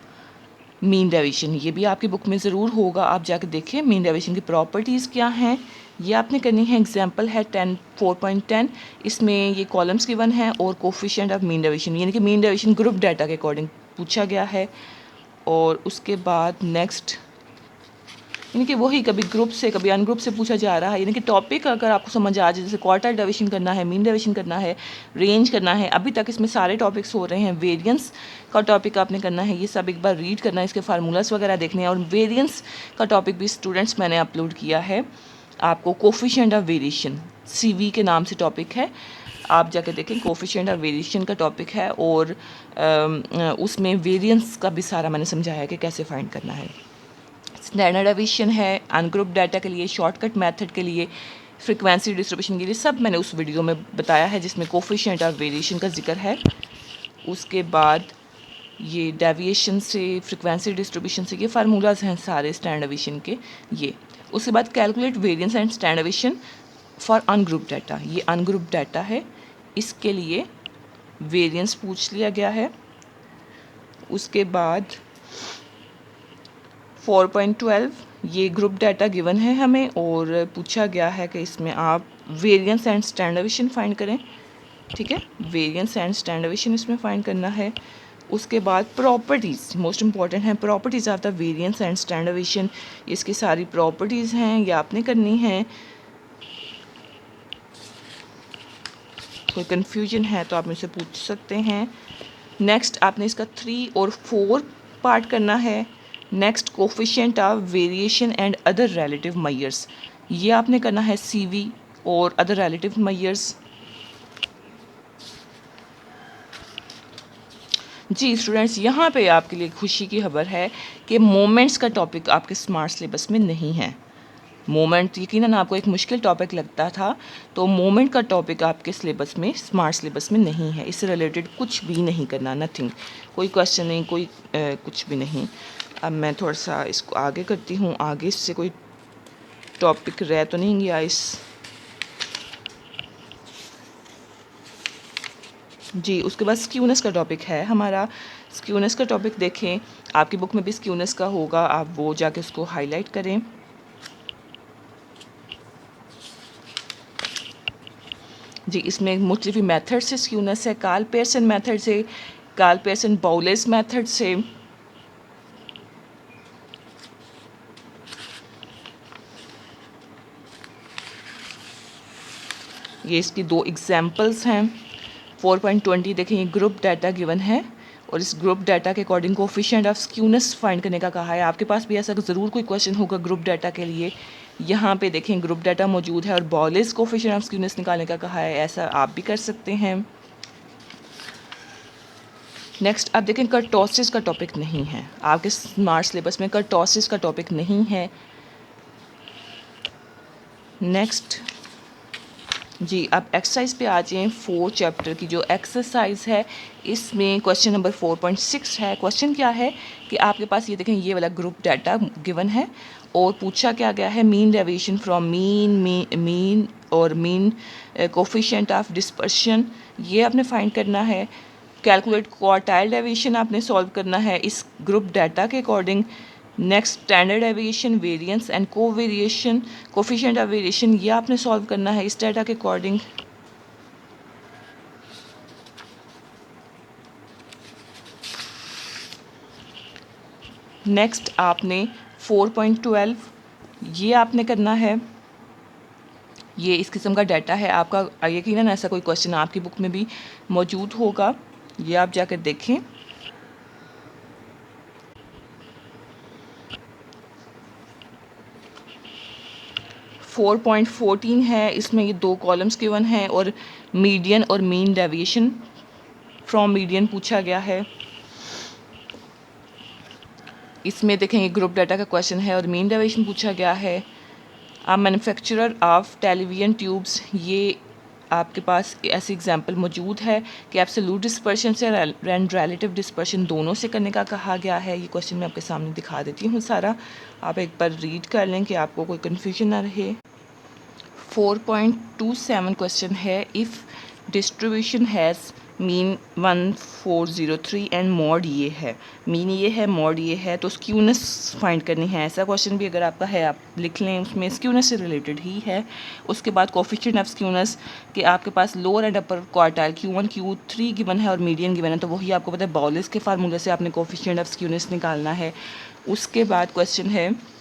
मीन डेविएशन, ये भी आपकी बुक में ज़रूर होगा, आप जाकर देखिए मीन डेविएशन की प्रॉपर्टीज़ क्या हैं, ये आपने करनी है। एग्जांपल है 4.10, इसमें ये कॉलम्स गिवन है और कोफिशिएंट ऑफ मीन डेविएशन, यानी कि मीन डेविएशन ग्रुप डाटा के अकॉर्डिंग पूछा गया है। और उसके बाद नेक्स्ट, यानी कि वही कभी ग्रुप से कभी अनग्रुप से पूछा जा रहा है, यानी कि टॉपिक अगर आपको समझ आ जाए, जैसे क्वार्टर डेविएशन करना है, मीन डेविएशन करना है, रेंज करना है, अभी तक इसमें सारे टॉपिक्स हो रहे हैं। वेरिएंस का टॉपिक आपने करना है, ये सब एक बार रीड करना है, इसके फार्मूलास वगैरह देखने हैं। और वेरिएंस का टॉपिक भी स्टूडेंट्स मैंने अपलोड किया है आपको, कोफिशिएंट ऑफ वेरिएशन CV के नाम से टॉपिक है, आप जाके देखें। कोफिशिएंट ऑफ वेरिएशन का टॉपिक है और उसमें वेरिएंस का भी सारा मैंने समझाया है कि कैसे फाइंड करना है। स्टैंडर्ड डेविएशन है अनग्रुप डाटा के लिए, शॉर्टकट मेथड के लिए, फ्रीक्वेंसी डिस्ट्रीब्यूशन के लिए, सब मैंने उस वीडियो में बताया है जिसमें कोफिशिएंट ऑफ वेरिएशन का जिक्र है। उसके बाद ये डेविएशन से, फ्रीक्वेंसी डिस्ट्रीब्यूशन से, ये फार्मूलाज हैं सारे स्टैंडर्ड डेविएशन के ये। उसके बाद calculate variance and standard deviation for ungroup data, ये अनग्रुप डाटा है, इसके लिए वेरिएंस पूछ लिया गया है। उसके बाद 4.12, ये ग्रुप डाटा गिवन है हमें और पूछा गया है कि इसमें आप variance and standard deviation find करें, ठीक है, वेरिएंस एंड स्टैंडर्ड डेविएशन इसमें फाइंड करना है। उसके बाद प्रॉपर्टीज़ मोस्ट इंपॉर्टेंट है, properties of the variance and standard deviation, इसकी सारी प्रॉपर्टीज़ हैं, ये आपने करनी है। कोई कन्फ्यूजन है तो आप मुझसे पूछ सकते हैं। नेक्स्ट आपने इसका 3 और 4 पार्ट करना है। Next coefficient of variation and other relative measures, ये आपने करना है CV और अदर रिलेटिव मेजर्स। जी स्टूडेंट्स, यहाँ पे आपके लिए खुशी की खबर है कि मोमेंट्स का टॉपिक आपके स्मार्ट सिलेबस में नहीं है। मोमेंट यकीनन आपको एक मुश्किल टॉपिक लगता था, तो मोमेंट का टॉपिक आपके सिलेबस में, स्मार्ट सिलेबस में नहीं है। इससे रिलेटेड कुछ भी नहीं करना, नथिंग, कोई क्वेश्चन नहीं, कोई कुछ भी नहीं। अब मैं थोड़ा सा इसको आगे करती हूँ, आगे इससे कोई टॉपिक रह तो नहीं गया इस। जी उसके बाद स्क्यूनेस का टॉपिक है हमारा। स्क्यूनेस का टॉपिक देखें, आपकी बुक में भी स्क्यूनेस का होगा, आप वो जाके उसको हाईलाइट करें। जी इसमें मुख्तलिफ मेथड से स्क्यूनेस है, कार्ल पियर्सन मेथड से, कार्ल पियर्सन बाउलेस मेथड से। ये इसकी 2 एग्जांपल्स हैं। 4.20 देखें, ये ग्रुप डाटा गिवन है और इस ग्रुप डाटा के according coefficient of skewness find करने का कहा है। आपके पास भी ऐसा ज़रूर कोई क्वेश्चन होगा ग्रुप डाटा के लिए। यहाँ पे देखें ग्रुप डाटा मौजूद है और बॉलेस कोफिशिएंट ऑफ स्क्यूनेस निकालने का कहा है, ऐसा आप भी कर सकते हैं। नेक्स्ट आप देखें कर्टोसिस का टॉपिक नहीं है आपके स्मार्ट सिलेबस में, कर्टोसिस का टॉपिक नहीं है। नेक्स्ट जी आप एक्सरसाइज पे आ जाएँ। 4 चैप्टर की जो एक्सरसाइज है इसमें क्वेश्चन नंबर 4.6 है। क्वेश्चन क्या है कि आपके पास ये देखें, ये वाला ग्रुप डाटा गिवन है और पूछा क्या गया है, मीन डेविएशन फ्रॉम मीन और मीन कोफिशिएंट ऑफ डिस्पर्शन, ये आपने फाइंड करना है। कैलकुलेट क्वार्टाइल डेविएशन आपने सॉल्व करना है इस ग्रुप डाटा के according. Next standard deviation, variance and covariation, coefficient of variation, ये आपने सॉल्व करना है इस डाटा के अकॉर्डिंग। नेक्स्ट आपने 4.12 ये आपने करना है, ये इस किस्म का डाटा है आपका, यकीनन ऐसा कोई क्वेश्चन आपकी बुक में भी मौजूद होगा, ये आप जाकर देखें। 4.14 है, इसमें ये 2 कॉलम्स गिवन हैं और मीडियन और मीन डेविएशन फ्रॉम मीडियन पूछा गया है। इसमें देखें ये ग्रुप डाटा का क्वेश्चन है और मीन डेविएशन पूछा गया है। आप मैन्युफैक्चरर ऑफ टेलीविजन ट्यूब्स, ये आपके पास ऐसी एग्जांपल मौजूद है कि एब्सोल्यूट डिस्पर्शन से एंड रिलेटिव डिस्पर्शन दोनों से करने का कहा गया है। ये क्वेश्चन मैं आपके सामने दिखा देती हूँ सारा, आप एक बार रीड कर लें कि आपको कोई कन्फ्यूजन ना रहे। 4.27 क्वेश्चन है, if distribution has mean 1403 and mod ये है, मीन ये है, मॉड ये है, तो स्क्यूनेस फाइंड करनी है। ऐसा क्वेश्चन भी अगर आपका है आप लिख लें, उसमें स्क्यूनेस से रिलेटेड ही है। उसके बाद कोफिशिएंट ऑफ स्क्यूनेस कि आपके पास lower and upper quartile Q1 Q3 given है और मीडियन गिवन है, तो वही आपको पता है बॉलिस के फार्मूले से आपने कोफिशिएंट ऑफ स्क्यूनेस निकालना है। उसके बाद क्वेश्चन है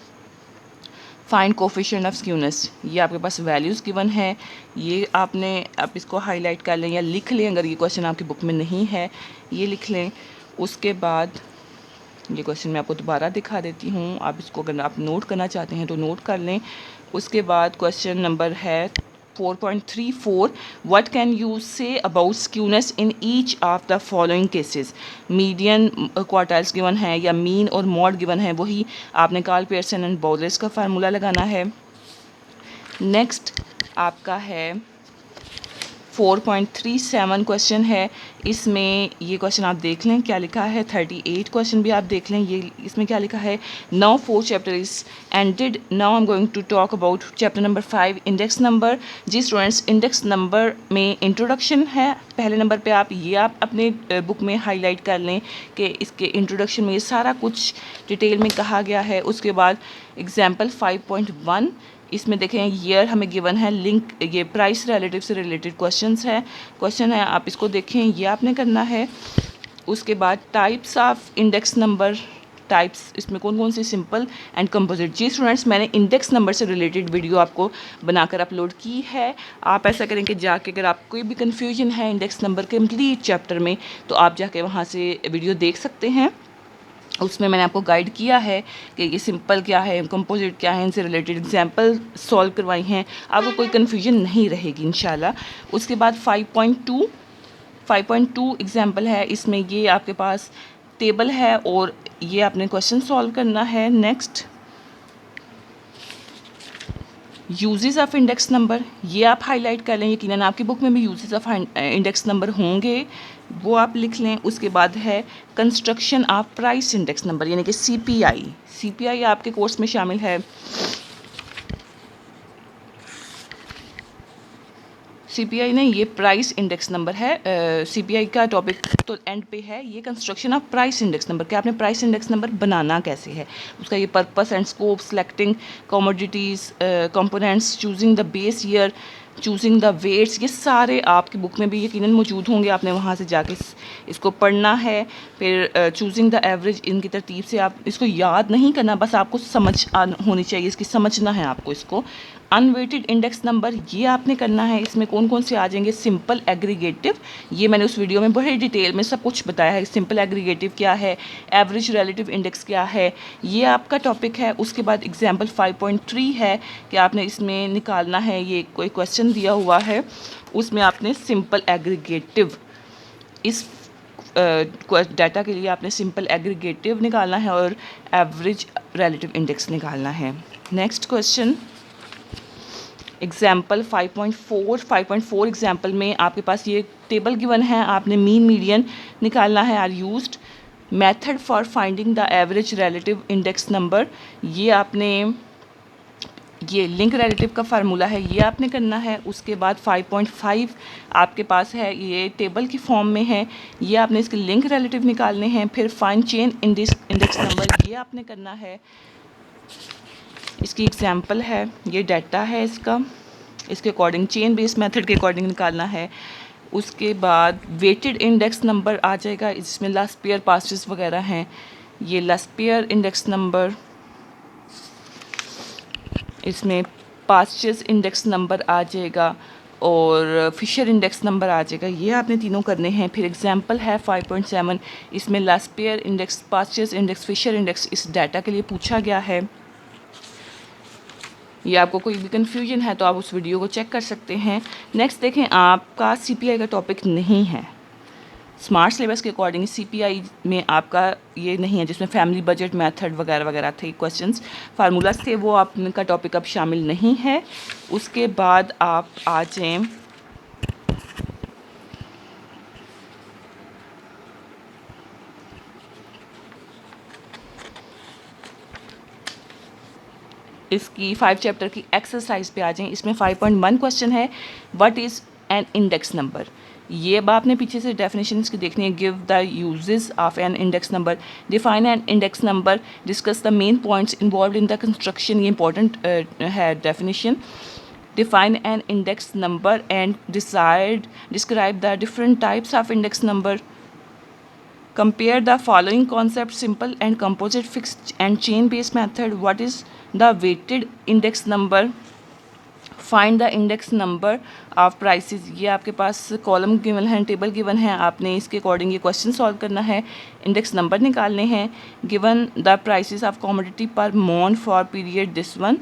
फाइंड कोफिशिएंट ऑफ स्क्यूनेस, ये आपके पास वैल्यूज़ गिवन है, ये आपने आप इसको हाईलाइट कर लें या लिख लें, अगर ये क्वेश्चन आपकी बुक में नहीं है ये लिख लें। उसके बाद ये क्वेश्चन मैं आपको दोबारा दिखा देती हूँ, आप इसको अगर आप नोट करना चाहते हैं तो नोट कर लें। उसके बाद क्वेश्चन नंबर है 4.34, what can you say about skewness in each of the following cases, median quartiles given है या मीन और मॉड गिवन है, वही आपने कार्ल पियर्सन एंड बॉलेस का फार्मूला लगाना है। नेक्स्ट आपका है 4.37 क्वेश्चन है, इसमें ये क्वेश्चन आप देख लें क्या लिखा है। 38 क्वेश्चन भी आप देख लें, ये इसमें क्या लिखा है। Now 4 chapter is ended, now I am going to talk about chapter number 5 index number. जी स्टूडेंट्स, इंडेक्स नंबर में इंट्रोडक्शन है पहले नंबर पे, आप अपने बुक में हाईलाइट कर लें कि इसके इंट्रोडक्शन में ये सारा कुछ डिटेल में कहा गया है। उसके बाद एग्जाम्पल 5.1, इसमें देखें ईयर हमें गिवन है, लिंक ये प्राइस रिलेटिव से रिलेटेड क्वेश्चन है, आप इसको देखें, ये आपने करना है। उसके बाद types of index number, types इसमें कौन कौन से सिंपल एंड कंपोजिट। जी स्टूडेंट्स, मैंने इंडेक्स नंबर से रिलेटेड वीडियो आपको बनाकर अपलोड की है, आप ऐसा करें कि जाके अगर आपको कोई भी कन्फ्यूजन है इंडेक्स नंबर के कंप्लीट चैप्टर में तो आप जाके वहाँ से वीडियो देख सकते हैं। उसमें मैंने आपको गाइड किया है कि ये सिंपल क्या है, कंपोजिट क्या है, इनसे रिलेटेड एग्जांपल सॉल्व करवाई हैं, आपको कोई कन्फ्यूजन नहीं रहेगी इंशाल्लाह। उसके बाद 5.2 एग्जांपल है, इसमें ये आपके पास टेबल है और ये आपने क्वेश्चन सॉल्व करना है। Next uses of index number, ये आप हाईलाइट कर लें, यकीनन आपकी बुक में भी यूजेस ऑफ इंडेक्स नंबर होंगे, वो आप लिख लें। उसके बाद है construction of price index number यानी कि CPI आपके कोर्स में शामिल है। CPI नहीं, ये प्राइस इंडेक्स नंबर है। CPI का टॉपिक तो एंड पे है, ये construction of price index number, कि आपने प्राइस इंडेक्स नंबर बनाना कैसे है, उसका ये purpose and scope, selecting commodities components, choosing the base year, choosing the weights, ये सारे आपकी बुक में भी यकीनन मौजूद होंगे, आपने वहाँ से जाके इसको पढ़ना है। फिर चूजिंग द एवरेज, इनकी तरतीब से आप इसको याद नहीं करना, बस आपको समझ होनी चाहिए, इसकी समझना है आपको इसको। अनवेटेड इंडेक्स नंबर, ये आपने करना है, इसमें कौन कौन से आ जाएंगे, सिंपल एग्रीगेटिव, ये मैंने उस वीडियो में बड़े डिटेल में सब कुछ बताया है, सिंपल एग्रीगेटिव क्या है, एवरेज रिलेटिव इंडेक्स क्या है, ये आपका टॉपिक है। उसके बाद एग्जाम्पल 5.3 है कि आपने इसमें निकालना है, ये कोई क्वेश्चन दिया हुआ है, उसमें आपने सिंपल एग्रीगेटिव, इस डाटा के लिए आपने सिंपल एग्रीगेटिव निकालना है और एवरेज रिलेटिव इंडेक्स निकालना है। नेक्स्ट क्वेश्चन एग्जाम्पल 5.4 एग्जाम्पल में आपके पास ये टेबल गिवन है, आपने मीन मीडियन निकालना है। Are used method for finding the average relative index number, ये आपने ये लिंक रिलेटिव का फार्मूला है, ये आपने करना है। उसके बाद 5.5 आपके पास है, ये टेबल की फॉर्म में है, ये आपने इसके लिंक रिलेटिव निकालने हैं। फिर फाइंड चेन इंडेक्स नंबर, ये आपने करना है, इसकी एग्जाम्पल है, ये डाटा है इसका, इसके अकॉर्डिंग चेन बेस्ड मेथड के अकॉर्डिंग निकालना है। उसके बाद वेटेड इंडेक्स नंबर आ जाएगा, इसमें लास्ट पेयर पास्टेस वगैरह हैं, ये लास्ट पेयर इंडेक्स नंबर, इसमें पास्टेस इंडेक्स नंबर आ जाएगा और फिशर इंडेक्स नंबर आ जाएगा, ये आपने तीनों करने हैं। फिर एग्जाम्पल है 5.7, इसमें Laspeyres index, Paasche index, Fisher index इस डाटा के लिए पूछा गया है। ये आपको कोई भी कन्फ्यूजन है तो आप उस वीडियो को चेक कर सकते हैं। नेक्स्ट देखें, आपका CPI का टॉपिक नहीं है, स्मार्ट सिलेबस के अकॉर्डिंग CPI में आपका ये नहीं है, जिसमें फैमिली बजट मेथड वगैरह वगैरह थे क्वेश्चंस, फार्मूलाज थे, वो आपका टॉपिक अब शामिल नहीं है। उसके बाद आप आ जाएँ इसकी 5 चैप्टर की एक्सरसाइज पे आ जाएं। इसमें 5.1 क्वेश्चन है, what is an index number. ये अब आपने पीछे से डेफिनेशन की देखनी है। Give the uses of an index number, define an index number, discuss the main points involve in the construction. ये इंपॉर्टेंट है definition. Define an index number and describe the different types of index number. Compare the following concepts: simple and composite, fixed and chain based method. What is the weighted index number? Find the index number of prices. ये आपके पास column given है, table given है, आपने इसके according ये question solve करना है, index number निकालने हैं। Given the prices of commodity per month for period this one.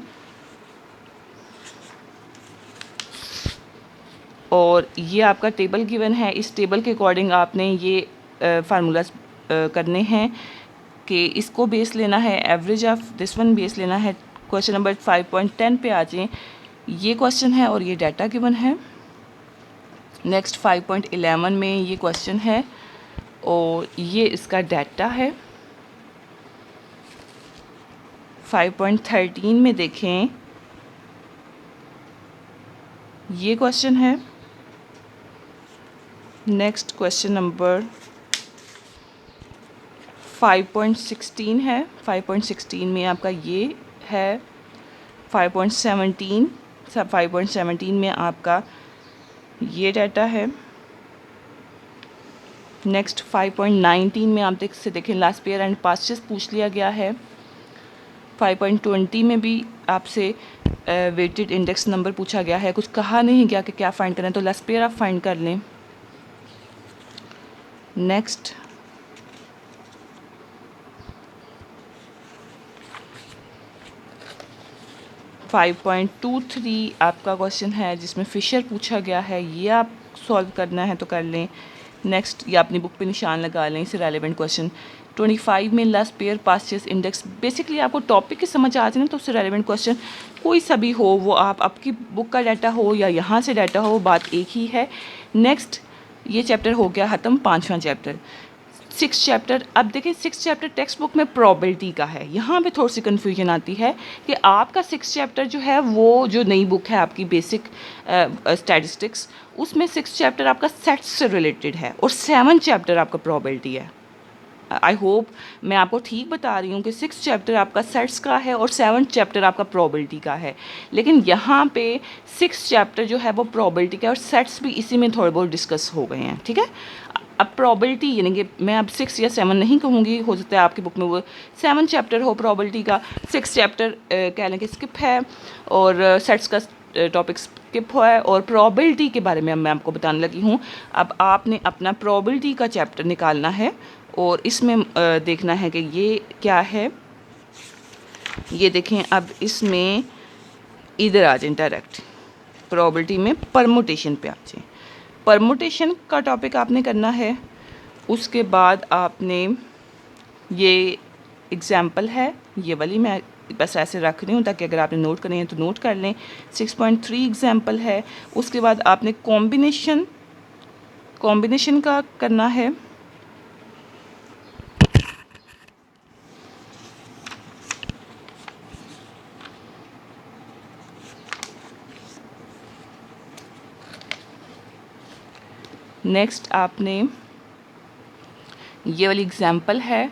और ये आपका टेबल गिवन है, इस टेबल के अकॉर्डिंग आपने ये फार्मूलाज करने हैं कि इसको बेस लेना है, average of this one base लेना है। क्वेश्चन नंबर 5.10 पे आ जाएं। ये क्वेश्चन है और ये डाटा गिवन है। नेक्स्ट 5.11 में ये क्वेश्चन है और ये इसका डाटा है। 5.13 में देखें, ये क्वेश्चन है। नेक्स्ट क्वेश्चन नंबर 5.16 है। 5.16 में आपका ये है। 5.17 में आपका ये डाटा है। नेक्स्ट 5.19 में आप देखें लास्ट ईयर एंड पास्चेस पूछ लिया गया है। 5.20 में भी आपसे वेटेड इंडेक्स नंबर पूछा गया है, कुछ कहा नहीं गया कि क्या फाइंड करें, तो लास्ट ईयर आप फाइंड कर लें। नेक्स्ट 5.23 आपका क्वेश्चन है जिसमें फिशर पूछा गया है, ये आप सॉल्व करना है तो कर लें। नेक्स्ट ये अपनी बुक पे निशान लगा लें, इससे रेलेवेंट क्वेश्चन। 25 में लास्ट पेयर पास्चेस इंडेक्स, बेसिकली आपको टॉपिक की समझ आ जाए ना तो उससे रेलेवेंट क्वेश्चन कोई सा भी हो, वो आप आपकी बुक का डाटा हो या यहाँ से डाटा हो, बात एक ही है। नेक्स्ट ये चैप्टर हो गया ख़त्म, 5वां चैप्टर। 6 चैप्टर, अब देखिए 6 चैप्टर टेक्स्ट बुक में प्रोबेबिलिटी का है। यहाँ पे थोड़ी सी कन्फ्यूजन आती है कि आपका 6 चैप्टर जो है वो जो नई बुक है आपकी बेसिक स्टैटिस्टिक्स, उसमें 6 चैप्टर आपका सेट्स से रिलेटेड है और 7 चैप्टर आपका प्रोबेबिलिटी है। आई होप मैं आपको ठीक बता रही हूँ कि 6 चैप्टर आपका सेट्स का है और 7 चैप्टर आपका प्रोबेबिलिटी का है। लेकिन यहाँ पे 6 चैप्टर जो है वो प्रोबेबिलिटी का है और सेट्स भी इसी में थोड़े बहुत डिस्कस हो गए हैं, ठीक है। अब प्रोबेबिलिटी यानी कि मैं अब 6 या 7 नहीं कहूँगी, हो सकता है आपकी बुक में वो 7 चैप्टर हो प्रोबेबिलिटी का, 6 चैप्टर कह लें कि स्किप है और सेट्स का टॉपिक स्किप हुआ है और प्रोबेबिलिटी के बारे में मैं आपको बताने लगी हूँ। अब आपने अपना प्रोबेबिलिटी का चैप्टर निकालना है और इसमें देखना है कि ये क्या है। ये देखें, अब इसमें इधर आ जाए डायरेक्ट प्रोबेबिलिटी में परमुटेशन पे आ जाए। परमुटेशन का टॉपिक आपने करना है। उसके बाद आपने ये एग्जाम्पल है, ये वाली मैं बस ऐसे रख रही हूँ ताकि अगर आपने नोट करनी है तो नोट कर लें। 6.3 एग्जाम्पल है। उसके बाद आपने कॉम्बिनेशन का करना है। नेक्स्ट आपने ये वाली एग्जाम्पल है।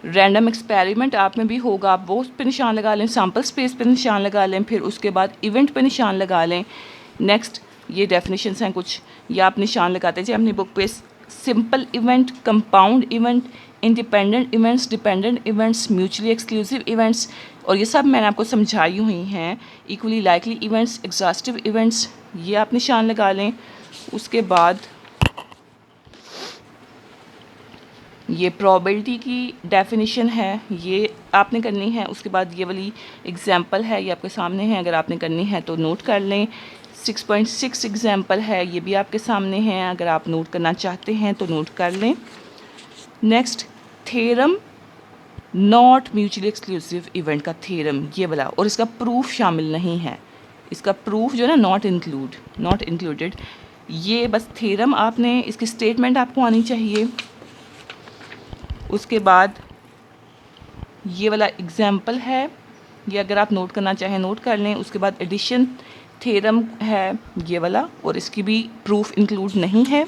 रैंडम एक्सपेरिमेंट आप में भी होगा, आप वो उस पे निशान लगा लें, सैम्पल स्पेस पे निशान लगा लें, फिर उसके बाद इवेंट पे निशान लगा लें। नेक्स्ट ये डेफिनेशंस हैं कुछ, ये आप निशान लगाते जाए अपनी बुक पे। Simple event, compound event, independent events, dependent events, mutually exclusive events, और ये सब मैंने आपको समझाई हुई हैं। Equally likely events, exhaustive events, ये आप निशान लगा लें। उसके बाद ये प्रोबेबिलिटी की डेफिनेशन है, ये आपने करनी है। उसके बाद ये वाली एग्जांपल है, ये आपके सामने है, अगर आपने करनी है तो नोट कर लें। 6.6 एग्जांपल है, ये भी आपके सामने है, अगर आप नोट करना चाहते हैं तो नोट कर लें। Next, theorem not mutually exclusive event का थ्योरम, ये वाला, और इसका प्रूफ शामिल नहीं है। इसका प्रूफ जो है ना, नॉट इंक्लूडेड। ये बस थ्योरम आपने, इसकी स्टेटमेंट आपको आनी चाहिए। उसके बाद ये वाला एग्जाम्पल है, ये अगर आप नोट करना चाहें नोट कर लें। उसके बाद एडिशन थ्योरम है ये वाला, और इसकी भी प्रूफ इंक्लूड नहीं है।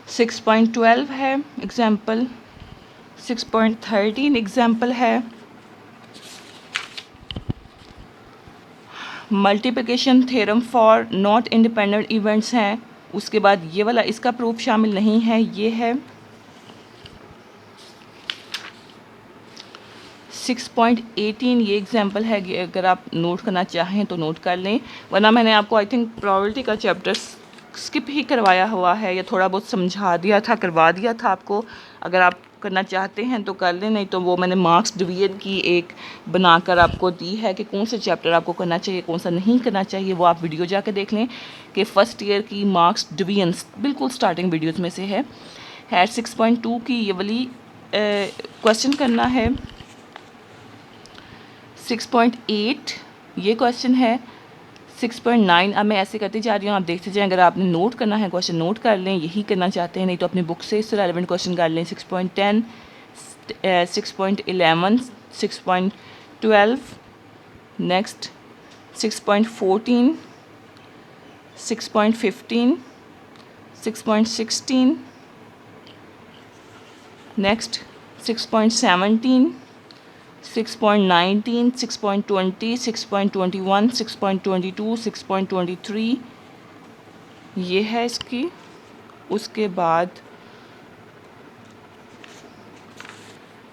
सिक्स 6.12 है एग्जाम्पल। 6.13 एग्जाम्पल है। Multiplication theorem for not independent events हैं। उसके बाद ये वाला, इसका प्रूफ शामिल नहीं है, ये है। 6.18 ये एग्जाम्पल है, अगर आप नोट करना चाहें तो नोट कर लें, वरना मैंने आपको आई थिंक प्रोबेबिलिटी का चैप्टर स्किप ही करवाया हुआ है, या थोड़ा बहुत समझा दिया था, करवा दिया था आपको। अगर आप करना चाहते हैं तो कर लें, नहीं तो वो मैंने मार्क्स डिवीजन की एक बनाकर आपको दी है कि कौन से चैप्टर आपको करना चाहिए, कौन सा नहीं करना चाहिए। वो आप वीडियो जाके देख लें कि फ़र्स्ट ईयर की मार्क्स डिवीजन बिल्कुल स्टार्टिंग वीडियोज़ में से है। 6.2 की ये वाली क्वेश्चन करना है। 6.8 ये क्वेश्चन है। 6.9 अब मैं ऐसे करती जा रही हूँ, आप देखते जाएं। अगर आपने नोट करना है क्वेश्चन नोट कर लें, यही करना चाहते हैं, नहीं तो अपनी बुक से इससे रेलेवेंट क्वेश्चन कर लें। 6.10, 6.11, 6.12, नेक्स्ट 6.14, 6.15, 6.16, नेक्स्ट 6.17, 6.19, 6.20, 6.21, 6.22, 6.23 ये है इसकी। उसके बाद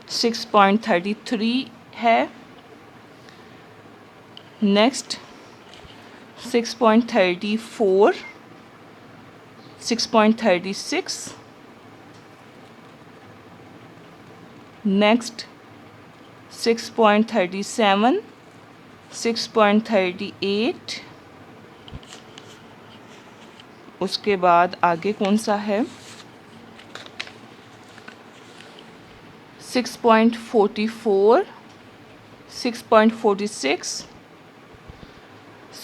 6.33 है। नेक्स्ट 6.34, 6.36, नेक्स्ट 6.37, 6.38, उसके बाद आगे कौन सा है, 6.44, 6.46,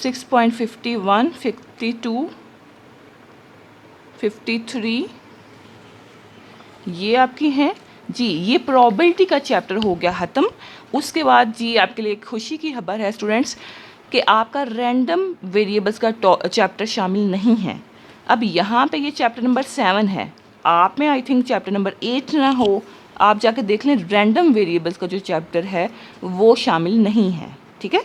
6.51, 52, 53 ये आपकी हैं जी। ये प्रोबेबिलिटी का चैप्टर हो गया ख़त्म। उसके बाद जी आपके लिए एक खुशी की खबर है स्टूडेंट्स कि आपका रैंडम वेरिएबल्स का चैप्टर शामिल नहीं है। अब यहाँ पे ये चैप्टर नंबर 7 है, आप में आई थिंक चैप्टर नंबर 8 ना हो, आप जाके देख लें। रैंडम वेरिएबल्स का जो चैप्टर है वो शामिल नहीं है, ठीक है।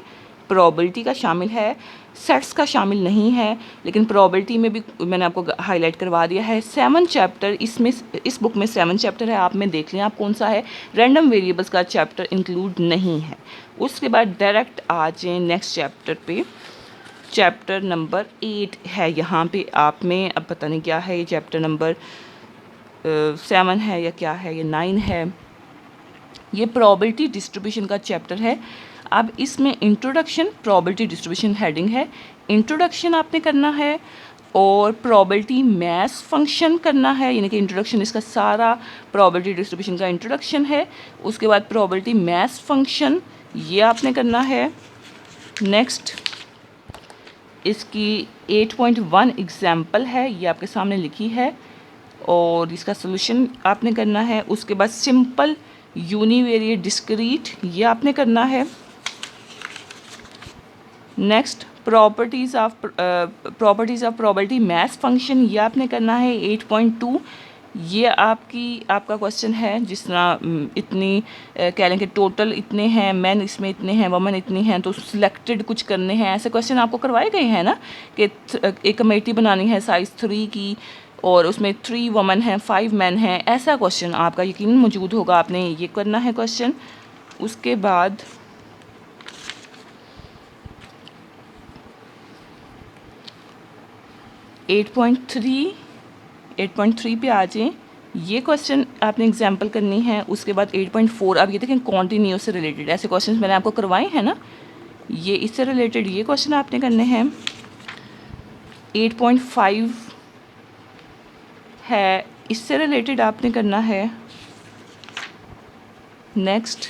प्रोबेबिलिटी का शामिल है, सेट्स का शामिल नहीं है, लेकिन प्रोबेबिलिटी में भी मैंने आपको हाईलाइट करवा दिया है। 7 चैप्टर इसमें, इस बुक में 7 चैप्टर है, आप में देख लें आप कौन सा है। रैंडम वेरिएबल्स का चैप्टर इंक्लूड नहीं है। उसके बाद डायरेक्ट आ जाएँ नेक्स्ट चैप्टर पे। चैप्टर नंबर 8 है यहाँ पे आप में, अब पता नहीं क्या है ये, चैप्टर नंबर 7 है या क्या है, ये 9 है। ये प्रोबेबिलिटी डिस्ट्रीब्यूशन का चैप्टर है। अब इसमें इंट्रोडक्शन, प्रोबेबिलिटी डिस्ट्रीब्यूशन हेडिंग है, इंट्रोडक्शन आपने करना है, और प्रोबेबिलिटी मैथ्स फंक्शन करना है, यानी कि इंट्रोडक्शन इसका सारा प्रोबेबिलिटी डिस्ट्रीब्यूशन का इंट्रोडक्शन है। उसके बाद प्रोबेबिलिटी मैथ्स फंक्शन ये आपने करना है। नेक्स्ट इसकी 8.1 एग्जाम्पल है, ये आपके सामने लिखी है, और इसका सोल्यूशन आपने करना है। उसके बाद सिंपल यूनिवेरिएट डिस्क्रीट ये आपने करना है। Next properties of probability maths function ये आपने करना है। 8.2 ये आपका क्वेश्चन है, जिस तरह इतनी कह लें कि टोटल इतने हैं, मैन इसमें इतने हैं, वमन इतनी हैं, तो सिलेक्टेड कुछ करने हैं, ऐसे क्वेश्चन आपको करवाए गए हैं ना कि एक कमेटी बनानी है साइज़ 3 की, और उसमें 3 वमन हैं 5 मैन हैं, ऐसा क्वेश्चन आपका यकीनन मौजूद होगा, आपने ये करना है क्वेश्चन। उसके बाद 8.3 पे आ जाएं। ये क्वेश्चन आपने एग्जाम्पल करनी है। उसके बाद 8.4, अब ये देखें कॉन्टिन्यूस से रिलेटेड ऐसे क्वेश्चन मैंने आपको करवाए हैं ना, ये इससे रिलेटेड ये क्वेश्चन आपने करने हैं। 8.5 है, इससे रिलेटेड आपने करना है। नेक्स्ट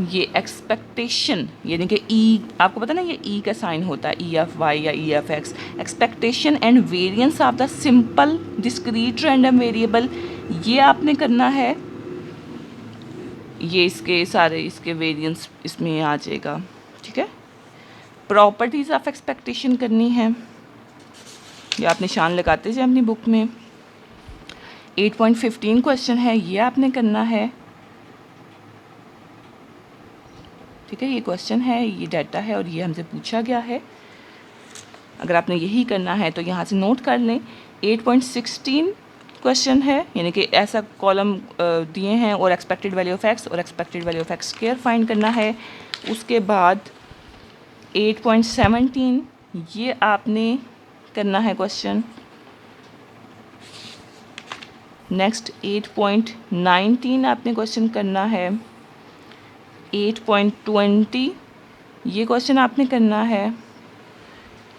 ये एक्सपेक्टेशन, यानी कि ई, आपको पता ना ये ई का साइन होता है, ई एफ वाई या E F x. Expectation and variance of the simple discrete random variable, ये आपने करना है। ये इसके सारे इसके वेरिएंस इसमें आ जाएगा, ठीक है। प्रॉपर्टीज़ ऑफ एक्सपेक्टेशन करनी है, ये आप निशान लगाते जाए अपनी बुक में। 8.15 क्वेश्चन है, ये आपने करना है, ठीक है। ये क्वेश्चन है, ये डाटा है और ये हमसे पूछा गया है। अगर आपने यही करना है तो यहाँ से नोट कर लें। 8.16 क्वेश्चन है, यानी कि ऐसा कॉलम दिए हैं और एक्सपेक्टेड वैल्यू ऑफ एक्स और expected value of x square find करना है। उसके बाद 8.17 ये आपने करना है क्वेश्चन। नेक्स्ट 8.19 आपने क्वेश्चन करना है। 8.20 ये क्वेश्चन आपने करना है।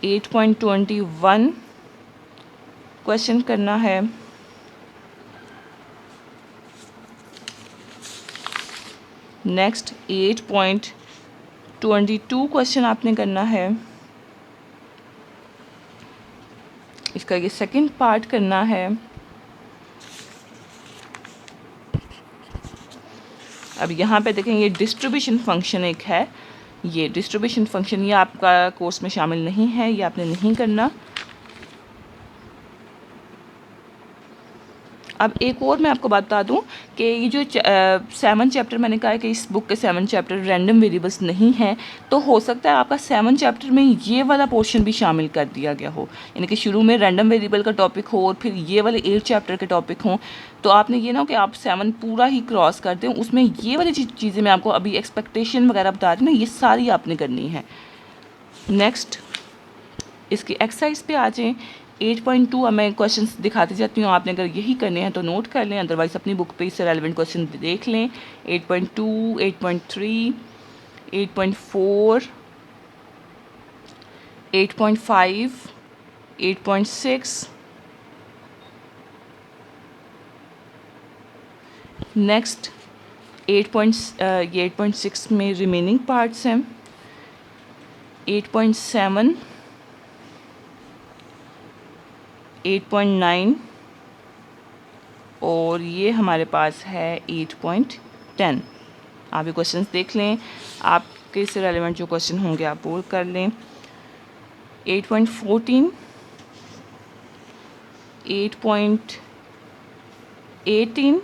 8.21 क्वेश्चन करना है। नेक्स्ट 8.22 क्वेश्चन आपने करना है, इसका ये सेकंड पार्ट करना है। अब यहाँ पे देखें ये डिस्ट्रीब्यूशन फंक्शन एक है, ये डिस्ट्रीब्यूशन फंक्शन ये आपका कोर्स में शामिल नहीं है, ये आपने नहीं करना। अब एक और मैं आपको बता दूं कि ये जो 7 चैप्टर मैंने कहा है कि इस बुक के 7 चैप्टर रैंडम वेरिएबल्स नहीं हैं, तो हो सकता है आपका 7 चैप्टर में ये वाला पोर्शन भी शामिल कर दिया गया हो, यानी कि शुरू में रैंडम वेरिएबल का टॉपिक हो और फिर ये वाले 8 चैप्टर के टॉपिक हों। तो आपने ये ना हो कि आप 7 पूरा ही क्रॉस कर दें, उसमें ये वाली चीज़ें मैं आपको अभी एक्सपेक्टेशन वगैरह बता रही हूँ ना, ये सारी आपने करनी है। नेक्स्ट इसकी एक्सरसाइज पे आ जाएँ। 8.2 अब मैं क्वेश्चंस दिखाती जाती हूँ, आपने अगर यही करने हैं तो नोट कर लें, अदरवाइज़ अपनी बुक पे इससे रेलिवेंट क्वेश्चन देख लें। 8.2, 8.3, 8.4, 8.5, 8.6, नेक्स्ट 8.6 में रिमेनिंग पार्ट्स हैं। 8.7, 8.9 और ये हमारे पास है 8.10। आप ये क्वेश्चंस देख लें, आपके इससे रेलेवेंट जो क्वेश्चन होंगे आप वो कर लें। 8.14, 8.18,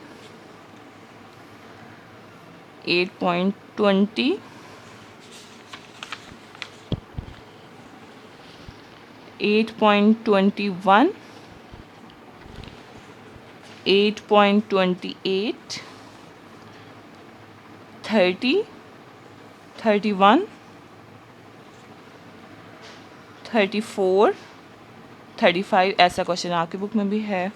8.20, 8.21, 8.28, 30, 31, 34, 35 ऐसा क्वेश्चन आपकी बुक में भी है।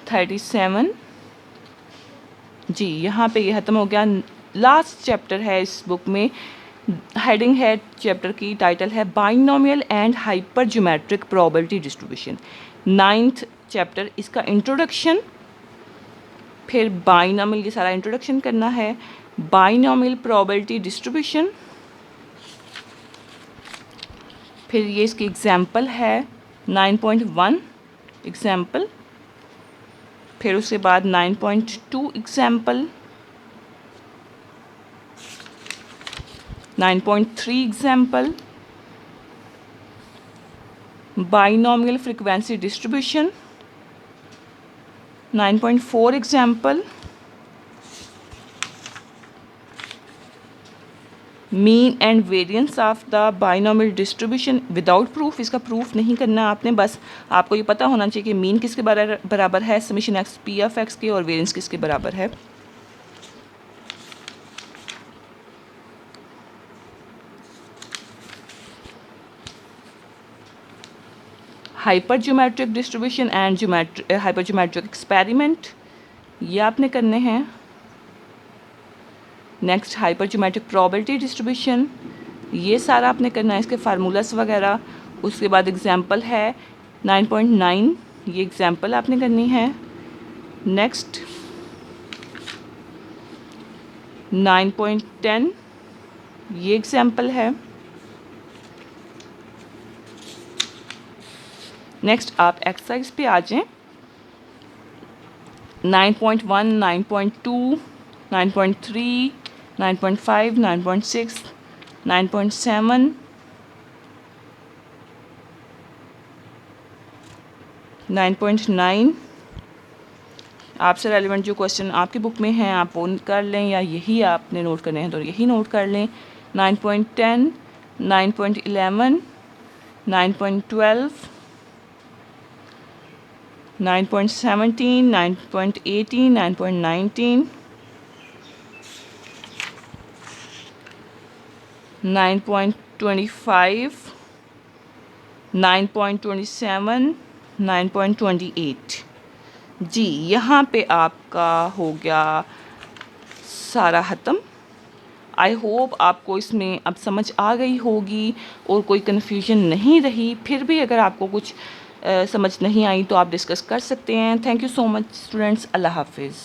37 जी, यहाँ पे ये ख़त्म हो गया। लास्ट चैप्टर है इस बुक में, हेडिंग है चैप्टर की, टाइटल है binomial and hyper geometric probability distribution. 9th chapter, इसका इंट्रोडक्शन, फिर बाइनोमियल, ये सारा इंट्रोडक्शन करना है। बाइनोमियल प्रोबेबिलिटी डिस्ट्रीब्यूशन, फिर ये इसकी एग्जाम्पल है 9.1 एग्जाम्पल, फिर उसके बाद 9.2 example, 9.3 example, binomial frequency distribution, 9.4 example, mean and variance of the binomial distribution without proof, इसका प्रूफ नहीं करना आपने, बस आपको ये पता होना चाहिए कि मीन किसके बराबर है summation x P of x के और वेरिएंस किसके बराबर है। Hyper geometric distribution and hyper geometric experiment, ये आपने करने हैं। Next hyper geometric probability distribution, ये सारा आपने करना है, इसके फार्मूलास वगैरह। उसके बाद एग्जांपल है 9.9, ये एग्जांपल आपने करनी है। नेक्स्ट 9.10, ये एग्जांपल है। नेक्स्ट आप एक्सरसाइज पे आ जाएं। 9.1, 9.2, 9.3, 9.5, 9.6, 9.7, 9.9, आपसे रेलिवेंट जो क्वेश्चन आपकी बुक में हैं आप वो कर लें, या यही आपने नोट करने हैं तो यही नोट कर लें। 9.10, 9.11, 9.12, 9.17, 9.18, 9.19, 9.25, 9.27, 9.28। जी यहाँ पे आपका हो गया सारा ख़त्म। आई होप आपको इसमें अब समझ आ गई होगी और कोई कन्फ्यूजन नहीं रही। फिर भी अगर आपको कुछ समझ नहीं आई तो आप डिस्कस कर सकते हैं। Thank you so much students, अल्लाह हाफिज़।